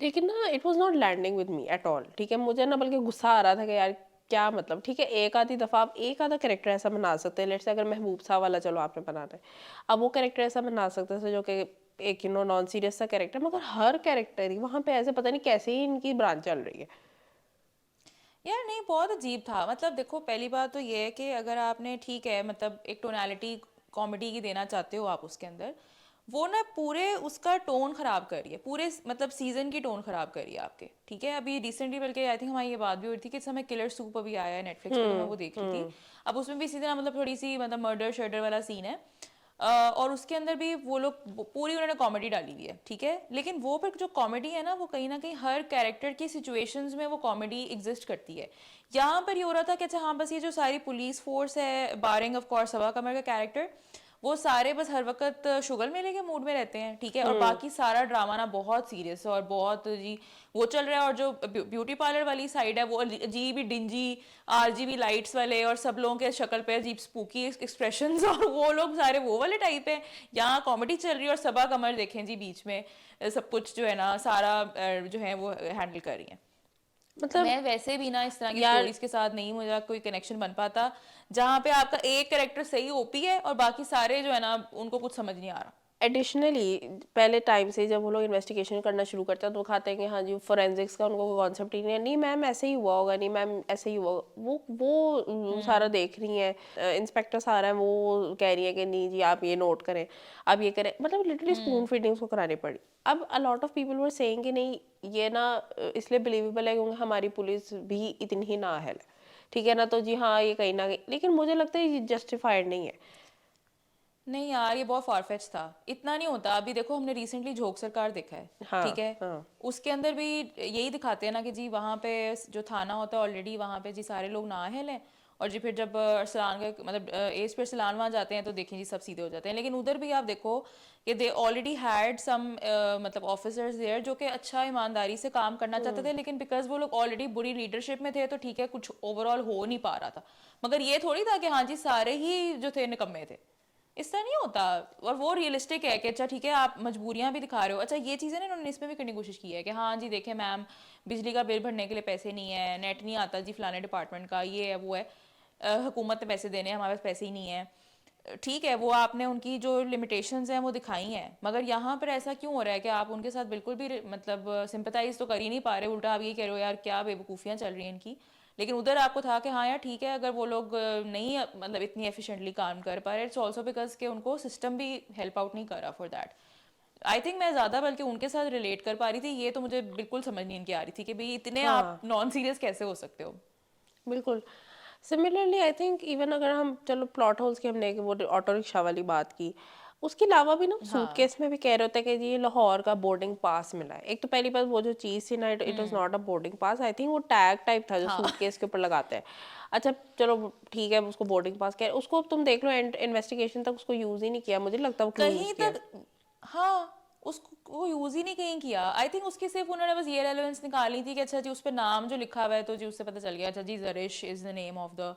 लेकिन ना it was not landing with me at all, ठीक है। मुझे ना बल्कि गुस्सा आ रहा था कि यार क्या मतलब, ठीक है एक आधी दफ़ा आप एक आधा कैरेक्टर ऐसा बना सकते हैं, लेट्स से अगर महबूब साहब वाला चलो आपने बनाना है, अब वो कैरेक्टर ऐसा बना सकते थे जो कि एक नॉन सीरियस सा कैरेक्टर, मगर हर कैरेक्टर ही वहाँ पे ऐसे पता नहीं कैसे ही इनकी ब्रांच चल रही है। यार नहीं, बहुत अजीब था। मतलब देखो, पहली बात तो ये है कि अगर आपने, ठीक है, मतलब एक टोनालिटी कॉमेडी की देना चाहते हो आप उसके अंदर, वो ना पूरे उसका टोन खराब करी है, पूरे मतलब सीजन की टोन खराब करी है आपके। ठीक है, अभी रिसेंटली बल्कि आई थिंक हमारी ये बात भी हुई थी कि इस समय किलर सूप अभी आया है नेटफ्लिक्स पे, तो मैं वो देख रही थी। अब उसमें भी इसी तरह मतलब थोड़ी सी मतलब मर्डर शर्डर वाला सीन है। और उसके अंदर भी वो लोग पूरी उन्होंने कॉमेडी डाली हुई है। ठीक है, लेकिन वो पर जो कॉमेडी है ना, वो कहीं ना कहीं हर कैरेक्टर की सिचुएशंस में वो कॉमेडी एग्जिस्ट करती है। यहाँ पर ये हो रहा था कि अच्छा हाँ, बस ये जो सारी पुलिस फोर्स है, बारिंग ऑफ कोर्स सभा कमर का कैरेक्टर, वो सारे बस हर वक्त शुगर मेले के मूड में रहते हैं। ठीक है, और बाकी सारा ड्रामा ना बहुत सीरियस है और बहुत जी वो चल रहा है। और जो ब्यूटी पार्लर वाली साइड है, वो अजीब ही डिंजी आरजीबी लाइट्स वाले, और सब लोगों के शक्ल पे अजीब स्पूकी एक्सप्रेशंस, और वो लोग सारे वो वाले टाइप है। यहाँ कॉमेडी चल रही है और सबा कमर देखें जी बीच में सब कुछ जो है ना सारा जो है वो हैंडल कर रही है। मतलब मैं वैसे भी ना इस तरह की यार स्टोरीज के साथ नहीं, मुझे कोई कनेक्शन बन पाता जहाँ पे आपका एक कैरेक्टर सही ओपी है और बाकी सारे जो है ना उनको कुछ समझ नहीं आ रहा। एडिशनली पहले टाइम से जब वो लोग इन्वेस्टिगेशन करना शुरू करते हैं तो वो खाते हैं कि हाँ जी फोरेंसिक्स का उनको कोई कॉन्सेप्ट ही नहीं है, नहीं मैम ऐसे ही हुआ होगा, नहीं मैम ऐसे ही हुआ होगा। वो सारा देख रही हैं, इंस्पेक्टर सारा है वो कह रही है कि नहीं जी आप ये नोट करें, आप ये करें, मतलब लिटरली स्पून फीडिंग उसको करानी पड़ी। अब अ lot of people were saying कि नहीं ये ना इसलिए बिलीवेबल है क्योंकि हमारी पुलिस भी इतनी ही नाअहल है, ठीक है ना, तो जी हाँ ये कहीं ना कहीं, लेकिन मुझे लगता है ये जस्टिफाइड नहीं है। नहीं यार, ये बहुत फारफेच था, इतना नहीं होता। अभी देखो, हमने रिसेंटली झोंक सरकार देखा है। हाँ ठीक है, हाँ उसके अंदर भी यही दिखाते हैं ना कि जी वहाँ पे जो थाना होता है ऑलरेडी, वहाँ पे जी सारे लोग नाअहल हैं। और जी फिर जब अरसलान का मतलब एज पे अरसलान वहाँ जाते हैं तो देखें जी सब सीधे हो जाते हैं। लेकिन उधर भी आप देखो कि दे ऑलरेडी हैड सम मतलब ऑफिसर्स देयर जो कि अच्छा ईमानदारी से काम करना चाहते थे, लेकिन बिकॉज वो लोग ऑलरेडी बुरी लीडरशिप में थे तो ठीक है कुछ ओवरऑल हो नहीं पा रहा था। मगर ये थोड़ी था कि हाँ जी सारे ही जो थे निकम्मे थे, इस तरह नहीं होता। और वो रियलिस्टिक है कि अच्छा ठीक है आप मजबूरियां भी दिखा रहे हो। अच्छा ये चीज़ें ना इन्होंने इसमें भी करने की कोशिश की है कि हाँ जी देखें मैम, बिजली का बिल भरने के लिए पैसे नहीं है, नेट नहीं आता जी फलाने डिपार्टमेंट का, ये है वो है, हुकूमत ने पैसे देने हैं, हमारे पास पैसे ही नहीं है। ठीक है, वो आपने उनकी जो लिमिटेशंस हैं वो दिखाई हैं, मगर यहाँ पर ऐसा क्यों हो रहा है कि आप उनके साथ बिल्कुल भी मतलब सिंपथाइज तो कर ही नहीं पा रहे, उल्टा आप ये कह रहे हो यार क्या बेवकूफ़ियाँ चल रही हैं इनकी। लेकिन उधर आपको था कि हाँ यार ठीक है, अगर वो लोग नहीं मतलब इतनी एफिशिएंटली काम कर पा रहे, इट्स ऑल्सो बिकॉज के उनको सिस्टम भी हेल्प आउट नहीं कर रहा फॉर दैट। आई थिंक मैं ज़्यादा बल्कि उनके साथ रिलेट कर पा रही थी, ये तो मुझे बिल्कुल समझ नहीं इनकी आ रही थी कि भाई इतने आप हाँ नॉन सीरियस कैसे हो सकते हो। बिल्कुल। सिमिलरली आई थिंक इवन अगर हम चलो प्लॉट होल्स की हमने वो ऑटो रिक्शा वाली बात की, उसके अलावा भी ना हाँ। सूटकेस में भी कह रहे होते हैं कि जी ये लाहौर का बोर्डिंग पास मिला है। एक तो पहली बात वो जो चीज़ थी ना, it was not a boarding pass, I think वो टैग टाइप था जो हाँ। सूटकेस के ऊपर लगाते हैं। अच्छा चलो ठीक है उसको बोर्डिंग पास कह उसको तुम देख लो, इन्वेस्टिगेशन तक उसको यूज़ ही नहीं किया, मुझे लगता है वो क्यों यूज़ कहीं किया। तक, हाँ, उसको वो यूज ही नहीं कहीं किया। आई थिंक उसकी सिर्फ उन्होंने बस ये रेलेवेंस निकाली थी कि अच्छा जी उस पर नाम जो लिखा हुआ है तो जी उससे पता चल गया अच्छा जी Zarish is the name of the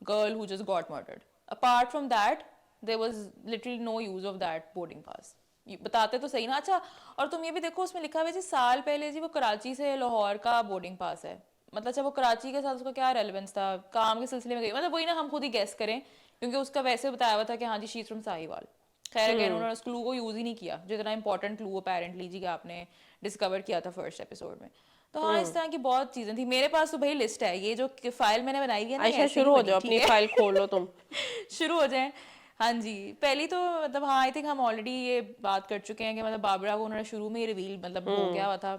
girl who just got murdered. Apart from that there was literally no use of that boarding pass. बताते तो सही ना। अच्छा, और तुम ये भी देखो उसमें लिखा हुआ है जी साल पहले जी वो कराची से लाहौर का बोर्डिंग पास है। मतलब अच्छा वो कराची के साथ उसका क्या रेलेवेंस था, काम के सिलसिले में गई, मतलब वही ना, हम खुद ही गैस करें क्योंकि उसका वैसे बताया हुआ था कि हाँ जी शी फ्रॉम साहिवाल। खैर अगेन उन्होंने उस क्लू को यूज ही नहीं किया जो इतना इंपॉर्टेंट क्लू अपेरेंटली जी आपने डिस्कवर किया था फर्स्ट एपिसोड में। तो हाँ, इस तरह की बहुत चीजें थी। मेरे पास तो भाई लिस्ट है, ये जो फाइल मैंने बनाई हुई है ना ये अच्छा ऐसे ही शुरू हो बनी। जाओ, ठीक अपनी है फाइल खोलो तुम। शुरू हो जाए। हाँ जी, पहली तो मतलब हाँ आई थिंक हम ऑलरेडी ये बात कर चुके हैं कि मतलब बाबरा को उन्होंने शुरू में ही रिवील मतलब हो गया हुआ था,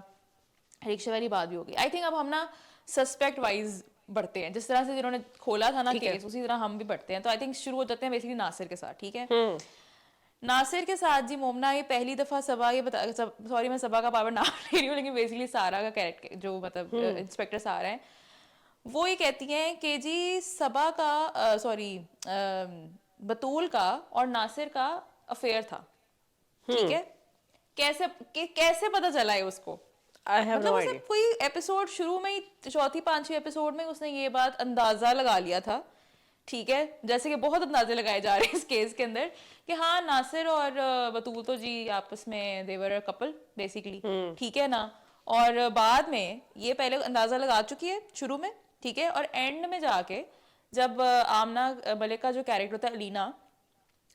रिक्शा वाली बात भी होगी। आई थिंक अब हम ना सस्पेक्ट वाइज बढ़ते हैं, जिस तरह से जिन्होंने खोला था ना ठीक है। केस उसी तरह हम भी बढ़ते हैं। तो आई थिंक शुरू हो जाते हैं बेसिकली नासिर के साथ। ठीक है, नासिर के साथ जी मोमना ये पहली दफा सबा ये बता, सॉरी मैं सबा का पावर नाम ले रही हूँ लेकिन बेसिकली सारा का कैरेक्टर जो मतलब इंस्पेक्टर सारा है, वो ये कहती हैं कि जी सबा का सॉरी बतूल का और नासिर का अफेयर था। ठीक है, कैसे पता चला है उसको। आई हैव मतलब नो उसने आइडिया। कोई एपिसोड शुरू में ही चौथी पांचवी एपिसोड में उसने ये बात अंदाजा लगा लिया था। ठीक है, जैसे कि बहुत अंदाजे लगाए जा रहे हैं इस केस के अंदर कि हाँ नासिर और बतूल तो जी आपस में देवर कपल बेसिकली। ठीक है ना, और बाद में ये पहले अंदाजा लगा चुकी है शुरू में। ठीक है, और एंड में जाके जब आमना मलिक का जो कैरेक्टर होता है अलीना,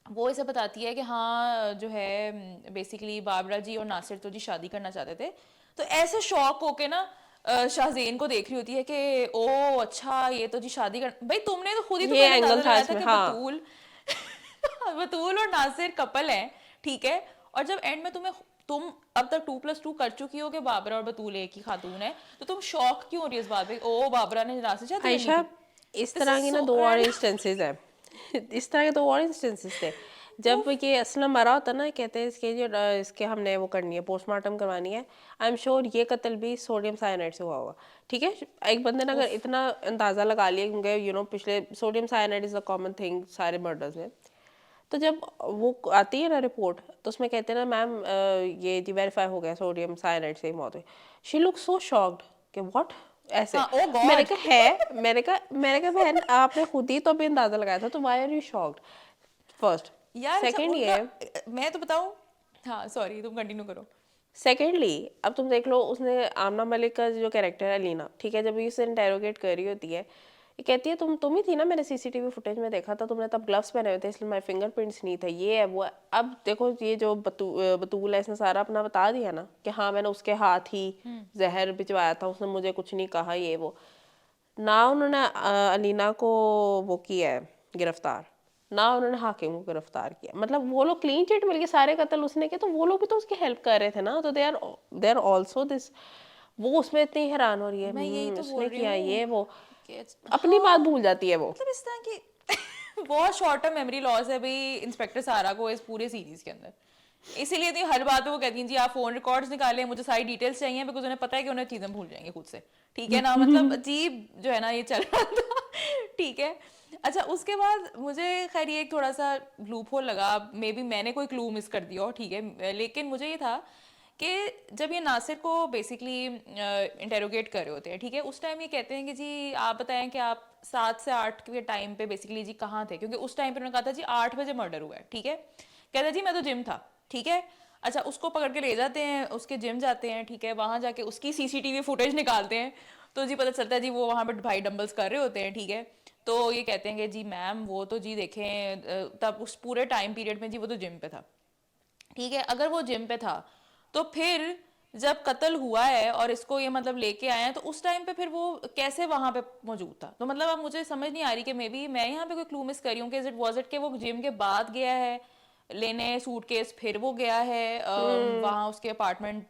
वो इसे बताती है कि हाँ जो है बेसिकली बाबरा जी और नासिर तो जी शादी करना चाहते थे। तो ऐसे शौक होके ना शाहजेन को देख रही होती है कि ओ अच्छा ये तो जी शादी कर, भाई तुमने तो खुद ही तो ये पहले एंगल अंदाजा था लगाया था इसमें, कि हाँ। बतूल बतूल और नासिर कपल हैं, ठीक है, और जब एंड में तुम अब तक 2+2 कर चुकी हो कि बाबरा और बतूल एक ही खातून है, तो तुम शॉक क्यों हो रही है इस बात पे, ओ बाबरा ने नासिर से शादी करनी आयशा, थी? इस दिस इज तरह की ना सो 2 और रैंडम। इंस्टेंसेस हैं इस तरह के 2 और इंस्टेंसेस थे। जब उफ, ये असलम मरा होता ना, कहते हैं इसके जो इसके हमने वो करनी है, पोस्टमार्टम करवानी है। आई एम श्योर ये कत्ल भी सोडियम साइनाइड से हुआ होगा, ठीक है? एक बंदे ने अगर उफ, इतना अंदाज़ा लगा लिया, क्योंकि पिछले sodium cyanide is a common thing सारे मर्डर्स में। तो जब वो आती है ना रिपोर्ट, तो उसमें कहते हैं ना, मैम ये जी वेरीफाई हो गया, सोडियम साइनाइड से ही मौत हुई। शी लुक सो शॉक्ड कि व्हाट, ऐसे। हाँ, ओ मैंने गॉड। कहा है, मैंने कहा बहन आपने खुद ही तो अभी अंदाजा लगाया था, तो why are you shocked? First. यार अच्छा सेकंड उनका, ये, मैं तो बताऊं, हाँ सॉरी तुम कंटिन्यू करो। सेकेंडली अब तुम देख लो, उसने आमना मलिक का जो कैरेक्टर है अलीना, ठीक है, जब ये उसे इंटेरोगेट कर रही होती है, ये कहती है तुम ही थी ना, मैंने सीसीटीवी फुटेज में देखा था, तुमने तब ग्लव्स पहने हुए थे, इसलिए मेरे फिंगरप्रिंट्स नहीं थे, ये है वो है। अब देखो ये जो बतूल है, इसने सारा अपना बता दिया ना कि हाँ मैंने उसके हाथ ही जहर भिजवाया था, उसने मुझे कुछ नहीं कहा, ये वो। ना उन्होंने अलीना को वो किया है गिरफ्तार, ना उन्होंने हाकिम को गिरफ्तार किया। मतलब वो लोग क्लीन चिट मिल के सारे कत्ल उसने किए, तो वो लोग भी तो उसकी हेल्प कर रहे थे ना, तो दे आर आल्सो दिस। वो उसमें इतनी हैरान हो रही है, मैं यही तो बोल उसने रही किया हूँ ये वो, कि अपनी बात हाँ, भूल जाती है वो। मतलब इस तरह की बहुत शॉर्ट टर्म मेमोरी लॉस है भाई इंस्पेक्टर सारा को इस पूरे सीरीज के अंदर। इसीलिए तो हर बात पे वो कहती हैं जी आप फोन रिकॉर्ड्स निकालें, मुझे सारी डिटेल्स चाहिए, बिकॉज उन्हें पता है कि उन्हें चीजें भूल जाएंगे खुद से, ठीक है ना, मतलब अजीब जो है ना ये चल रहा था ठीक है। अच्छा उसके बाद मुझे खैर ये एक थोड़ा सा लूप होल लगा, मे बी मैंने कोई क्लू मिस कर दिया हो, ठीक है, लेकिन मुझे ये था कि जब ये नासिर को बेसिकली इंटेरोगेट कर रहे होते हैं, ठीक है, उस टाइम ये कहते हैं कि जी आप बताएं कि आप 7 से 8 के टाइम पे बेसिकली जी कहाँ थे, क्योंकि उस टाइम पे उन्होंने कहा था जी 8 बजे मर्डर हुआ है, ठीक है, कहता जी मैं तो जिम था, ठीक है। अच्छा उसको पकड़ के ले जाते हैं, उसके जिम जाते हैं, ठीक है, वहाँ जाके उसकी सीसीटीवी फुटेज निकालते हैं, तो जी पता चलता है जी वो वहाँ पे भाई डंबल्स कर रहे होते हैं, ठीक है। तो ये कहते हैं कि जी मैम वो तो जी देखें तब उस पूरे टाइम पीरियड में जी वो तो जिम पे था, ठीक है, अगर वो जिम पे था तो फिर जब कत्ल हुआ है और इसको ये मतलब लेके आए हैं, तो उस टाइम पे फिर वो कैसे वहां पे मौजूद था, तो मतलब अब मुझे समझ नहीं आ रही कि मे बी मैं यहाँ पे कोई क्लू मिस कर रही हूँ कि वाज इट कि वो जिम के बाद गया है लेने सूटकेस, फिर वो गया है वहाँ उसके अपार्टमेंट,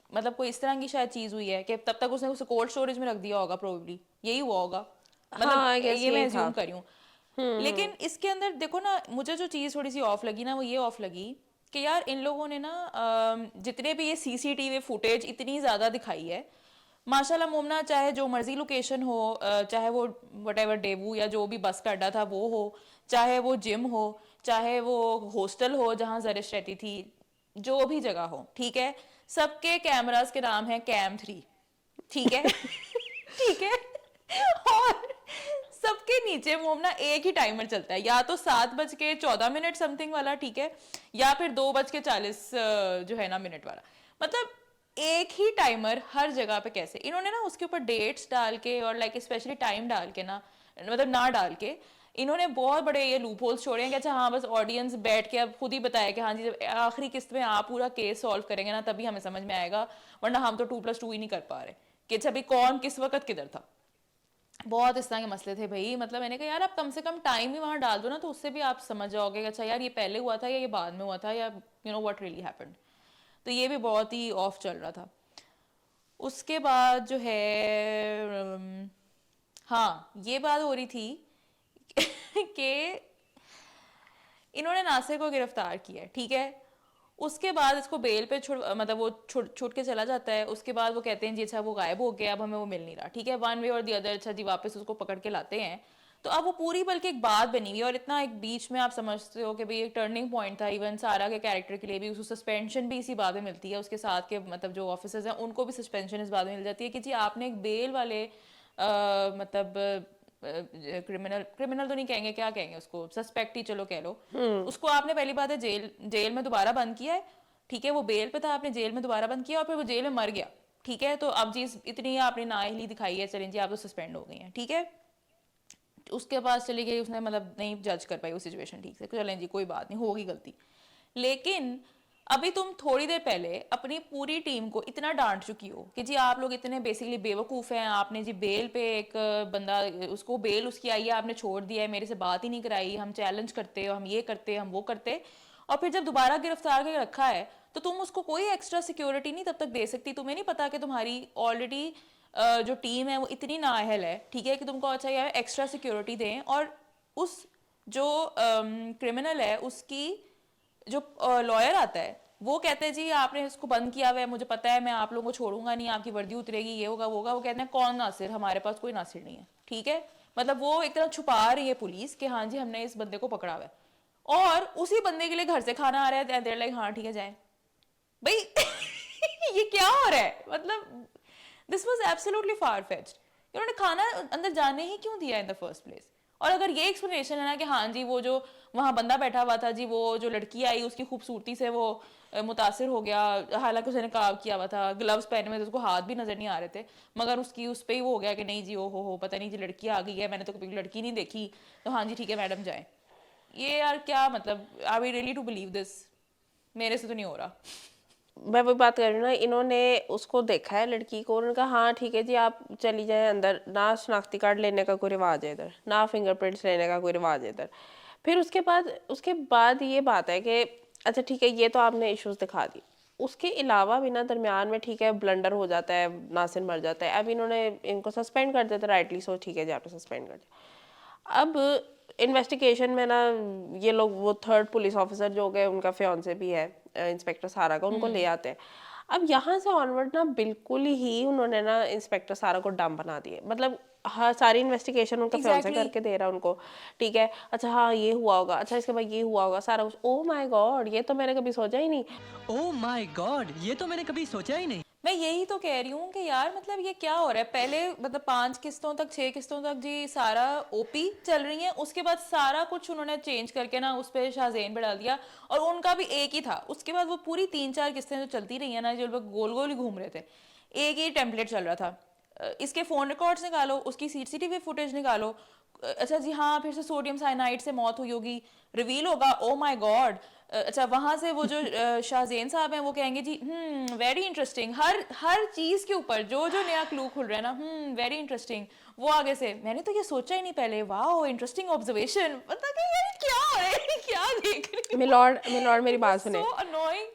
मतलब कोई इस तरह की शायद चीज हुई है कि तब तक उसने उसे कोल्ड स्टोरेज में रख दिया होगा, प्रोबेबली यही हुआ होगा, हाँ मतलब आई गेस ये मैं यही था। एज्यूम कर रही हूँ। लेकिन इसके अंदर देखो ना, मुझे जो चीज़ थोड़ी सी ऑफ लगी ना वो ये ऑफ लगी कि यार इन लोगों ने ना जितने भी ये सीसीटीवी फुटेज इतनी ज़्यादा दिखाई है, माशाल्लाह मोमना, चाहे जो मर्जी लोकेशन हो, चाहे वो वटेवर डेवू या जो भी बस का अड्डा था वो हो, चाहे वो जिम हो, चाहे वो हॉस्टल हो जहाँ जरिश रहती थी, जो भी जगह हो, ठीक है, सबके कैमरास के नाम है कैम 3, ठीक है ठीक है, और सबके नीचे मोमना एक ही टाइमर चलता है, या तो 7:14 समथिंग वाला, ठीक है, या फिर 2:40 जो है ना मिनट वाला, मतलब एक ही टाइमर हर जगह पे। कैसे इन्होंने ना उसके ऊपर डेट्स डाल के और लाइक स्पेशली टाइम डाल के ना, मतलब ना डाल के इन्होंने बहुत बड़े ये लूप होल्स छोड़े हैं कि अच्छा हाँ बस ऑडियंस बैठ के अब खुद ही बताया कि हाँ जी जब आखिरी किस्त में आप पूरा केस सॉल्व करेंगे ना तभी हमें समझ में आएगा, वरना हम तो 2+2 ही नहीं कर पा रहे कि अच्छा भाई कौन किस वक्त किधर था। बहुत इस तरह के मसले थे भाई, मतलब मैंने कहा यार आप कम से कम टाइम ही वहां डाल दो ना, तो उससे भी आप समझ जाओगे कि अच्छा यार ये पहले हुआ था या ये बाद में हुआ था, या you know what really happened. तो ये भी बहुत ही ऑफ चल रहा था। उसके बाद जो है हाँ ये बात हो रही थी कि इन्होंने नासिर को गिरफ्तार किया है, ठीक है, उसके बाद इसको बेल पे मतलब वो छूट के चला जाता है, उसके बाद वो कहते हैं जी अच्छा वो गायब हो गया, अब हमें वो मिल नहीं रहा, ठीक है, वन वे और दी अदर, अच्छा जी वापस उसको पकड़ के लाते हैं। तो अब वो पूरी बल्कि एक बात बनी हुई है, और इतना एक बीच में आप समझते हो कि भाई एक टर्निंग पॉइंट था इवन सारा के कैरेक्टर के लिए भी, उसको सस्पेंशन भी इसी बात में मिलती है, उसके साथ के मतलब जो ऑफिसर्स हैं उनको भी सस्पेंशन इस बात में मिल जाती है कि जी आपने एक बेल वाले मतलब क्रिमिनल क्रिमिनल तो नहीं कहेंगे, क्या कहेंगे उसको, सस्पेक्ट ही चलो कह लो, उसको आपने पहली बात है जेल में दोबारा बंद किया है, ठीक है, वो बेल पे था, आपने जेल में दोबारा बंद किया और फिर वो जेल में मर गया, ठीक है, तो अब जी इतनी आपने नाअहली दिखाई है, चलें जी आप तो सस्पेंड हो गई हैं, ठीक है। उसके पास चली गई, उसने मतलब नहीं जज कर पाई वो सिचुएशन ठीक से, चलें जी कोई बात नहीं, होगी गलती। लेकिन अभी तुम थोड़ी देर पहले अपनी पूरी टीम को इतना डांट चुकी हो कि जी आप लोग इतने बेसिकली बेवकूफ़ हैं, आपने जी बेल पे एक बंदा, उसको बेल उसकी आई है, आपने छोड़ दिया है, मेरे से बात ही नहीं कराई, हम चैलेंज करते, हम ये करते, हम वो करते, और फिर जब दोबारा गिरफ्तार करके रखा है तो तुम उसको कोई एक्स्ट्रा सिक्योरिटी नहीं तब तक दे सकती। तुम्हें नहीं पता कि तुम्हारी ऑलरेडी जो टीम है वो इतनी नाअहल है, ठीक है, कि तुमको अच्छा यार एक्स्ट्रा सिक्योरिटी दें, और उस जो क्रिमिनल है उसकी जो लॉयर आता है वो कहते हैं जी आपने इसको बंद किया हुआ है, मुझे पता है, मैं आप लोगों को छोड़ूंगा नहीं, आपकी वर्दी उतरेगी, ये होगा वो होगा। वो कहते हैं कौन नासिर, हमारे पास कोई नासिर नहीं है, ठीक है। मतलब वो एक तरह छुपा रही है पुलिस कि हाँ जी हमने इस बंदे को पकड़ा हुआ है, और उसी बंदे के लिए घर से खाना आ रहा है, देयर लाइक हाँ ठीक है जाए भाई। ये क्या हो रहा है, मतलब this was absolutely far fetched. उन्होंने खाना अंदर जाने ही क्यों दिया इन द फर्स्ट प्लेस? और अगर ये एक्सप्लेनेशन है ना कि हाँ जी वो जो वहाँ बंदा बैठा हुआ था जी, वो जो लड़की आई उसकी खूबसूरती से वो मुतासिर हो गया, हालांकि उसने काम किया हुआ था, ग्लव्स पहने हुए थे, उसको हाथ भी नजर नहीं आ रहे थे, मगर उसकी उस पर ही वो हो गया कि नहीं जी ओ हो पता नहीं जी लड़की आ गई है, मैंने तो कभी लड़की नहीं देखी, तो हाँ जी ठीक है मैडम जाए। ये यार क्या मतलब, I we really to believe this? मेरे से तो नहीं हो रहा। मैं वही बात कर रही हूँ ना, इन्होंने उसको देखा है लड़की को, उन्होंने कहा हाँ ठीक है जी आप चली जाए अंदर, ना शनाख्ती कार्ड लेने का कोई रिवाज है इधर, ना फिंगरप्रिंट्स लेने का कोई रिवाज है इधर। फिर उसके बाद ये बात है कि अच्छा ठीक है ये तो आपने इश्यूज दिखा दी, उसके अलावा भी ना दरमियान में ठीक है ब्लंडर हो जाता है, नासिर मर जाता है, अब इन्होंने इनको सस्पेंड कर दिया था, राइटली सो, ठीक है जी आपने सस्पेंड कर दिया। अब इन्वेस्टिगेशन में ना ये लोग, वो थर्ड पुलिस ऑफिसर जो गए उनका फियांसे भी है इंस्पेक्टर सारा का, उनको ले आते हैं। अब यहाँ से ऑनवर्ड ना बिल्कुल ही उन्होंने ना इंस्पेक्टर सारा को डम बना दिए, मतलब हाँ सारी इन्वेस्टिगेशन उनका फियांसे एग्जैक्टली करके दे रहा है उनको, ठीक है, अच्छा हाँ ये हुआ होगा, अच्छा इसके बाद ये हुआ होगा, सारा कुछ। ओ माय गॉड, ये तो मैंने कभी सोचा ही नहीं। ओह माय गॉड, ये तो मैंने कभी सोचा ही नहीं। मैं यही तो कह रही हूँ कि यार मतलब ये क्या हो रहा है? पहले मतलब 5 किस्तों तक 6 किस्तों तक जी सारा ओपी चल रही है, उसके बाद सारा कुछ उन्होंने चेंज करके ना उस पर शाहजेन पे डाल दिया, और उनका भी एक ही था। उसके बाद वो पूरी 3-4 किस्तें जो चलती रही है ना, जो लोग गोल गोल ही घूम रहे थे, एक ही टेम्पलेट चल रहा था। इसके फ़ोन रिकॉर्ड्स निकालो, उसकी सीसीटीवी फुटेज निकालो, अच्छा जी हाँ फिर से सोडियम साइनाइड से मौत हुई होगी, रिवील होगा, ओ माय गॉड। अच्छा वहां से वो जो शाहजेन साहब हैं वो कहेंगे जी वेरी इंटरेस्टिंग, हर हर चीज के ऊपर जो जो नया क्लू खुल रहा है ना, वेरी इंटरेस्टिंग। वो आगे से मैंने तो ये सोचा ही नहीं पहले, वाह इंटरेस्टिंग ऑब्जर्वेशन, पता कि यार क्या हो रहा है, क्या देख रही हूँ? मिलॉर्ड मेरी बात सुने, सो अनोइंग।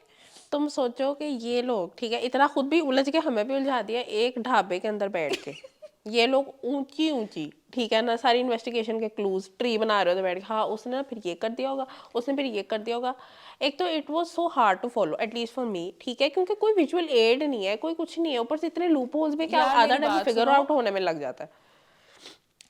तुम सोचो कि ये लोग ठीक है इतना खुद भी उलझ के हमें भी उलझा दिया एक ढाबे के अंदर बैठ के, ये लोग ऊंची ऊंची ठीक है ना सारी इन्वेस्टिगेशन के क्लूज ट्री बना रहे होते बैठ के, हाँ उसने ना फिर ये कर दिया होगा, उसने फिर ये कर दिया होगा। एक तो it was so hard to follow at least for me, ठीक है, क्योंकि कोई विजुअल एड नहीं है, कोई कुछ नहीं है, ऊपर से इतने लूप होल्स भी, क्या यार आधा मेरी टाइम बात फिगर सुनो, आउट होने में लग जाता है।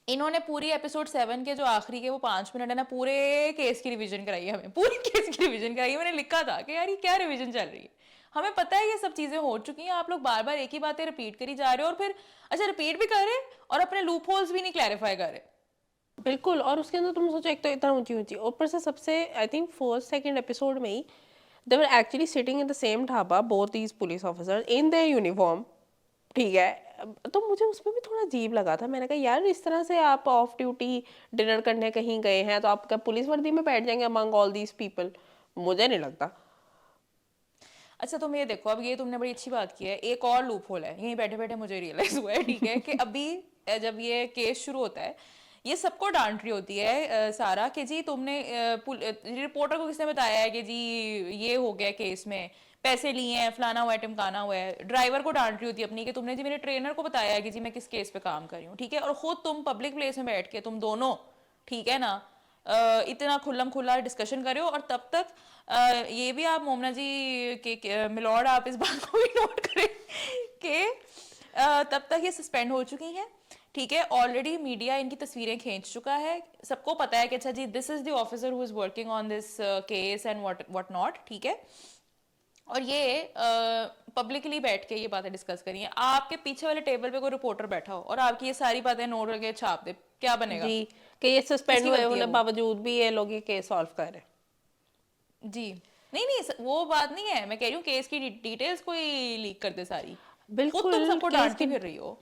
इन्होंने पूरी एपिसोड 7 के जो आखिरी के वो 5 मिनट है ना, पूरे केस की रिवीजन कराई है हमें, पूरी केस की रिवीजन कराई है। मैंने लिखा था कि यार ये क्या रिवीजन चल रही है, हमें पता है ये सब चीजें हो चुकी हैं, आप लोग बार बार एक ही बातें रिपीट करी जा रहे हो, और फिर अच्छा रिपीट भी कर रहे और अपने लूप होल्स भी नहीं क्लैरिफाई कर रहे। बिल्कुल, और उसके अंदर तुम सोचो एक तो इतना ऊंची ऊंची, ऊपर से सबसे I think first second episode में ही they were actually sitting in the same dhaba, both these police officers in their uniform, ठीक है। तो मुझे उसमें भी थोड़ा अजीब लगा था, मैंने कहा यार इस तरह से आप ऑफ ड्यूटी डिनर करने कहीं गए हैं तो आप क्या पुलिस वर्दी में बैठ जाएंगे अमंग ऑल दीज पीपल? मुझे नहीं लगता। अच्छा तुम ये देखो, अब ये तुमने बड़ी अच्छी बात की है, एक और लूप होल है यहीं बैठे बैठे मुझे रियलाइज हुआ है, ठीक है, कि अभी जब ये केस शुरू होता है ये सबको डांट रही होती है सारा कि जी तुमने रिपोर्टर को किसने बताया है कि जी ये हो गया केस में, पैसे लिए हैं, फलाना हुआ है टिमकाना हुआ है। ड्राइवर को डांट रही होती है अपनी कि तुमने जी मेरे ट्रेनर को बताया है कि जी मैं किस केस पे काम कर रही हूँ, ठीक है, और खुद तुम पब्लिक प्लेस में बैठ के तुम दोनों, ठीक है ना, इतना खुल्लम खुल्ला डिस्कशन करे हो, और तब तक ये भी आप मोमना जी के मिलॉर्ड आप इस बात को भी नोट करें कि तब तक ये सस्पेंड हो चुकी हैं, ठीक है, ऑलरेडी मीडिया इनकी तस्वीरें खींच चुका है, सबको पता है कि अच्छा जी this is the officer who is working on this case and what not, ठीक है, और ये पब्लिकली बैठ के ये बातें डिस्कस करी हैं। आपके पीछे वाले टेबल पे कोई रिपोर्टर बैठा हो और आपकी ये सारी बातें नोट करके छाप दे, क्या बनेगा? जी, कि ये सस्पेंड किसकी हुए गलती है होने वो? बावजूद भी ये लोग ये केस सॉल्व कर रहे हैं। जी नहीं नहीं वो बात नहीं है, मैं कह रही हूँ केस की डिटेल्स कोई लीक कर दे सारी, खुद तुम बिल्कुल सबको केस डांटती की फिर रही हो।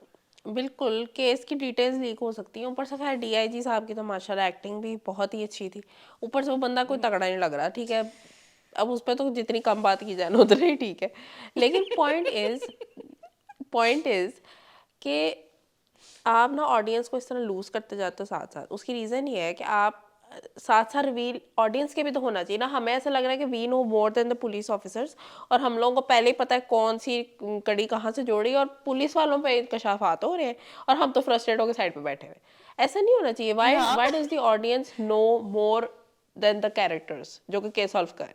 बिल्कुल केस की डिटेल्स लीक हो सकती हैं, ऊपर से खैर डीआईजी साहब की तो माशाल्लाह एक्टिंग भी बहुत ही अच्छी थी, ऊपर से वो बंदा कोई तगड़ा नहीं लग रहा, ठीक है, अब उस पर तो जितनी कम बात की जाए ना उतना ही ठीक है, लेकिन पॉइंट इज कि आप ना ऑडियंस को इस तरह लूज करते जाते हो साथ साथ। उसकी रीज़न ये है कि आप साथ साथ रिवील ऑडियंस के भी तो होना चाहिए ना। हमें ऐसा लग रहा है कि we know more than the police officers, और हम लोगों को पहले ही पता है कौन सी कड़ी कहाँ से जोड़ी, और पुलिस वालों पे इंकशाफात हो रहे हैं और हम तो फ्रस्ट्रेट होकर साइड पे बैठे हुए। ऐसा नहीं होना चाहिए। Why does the audience know more than the characters जो कि केस सॉल्व करें,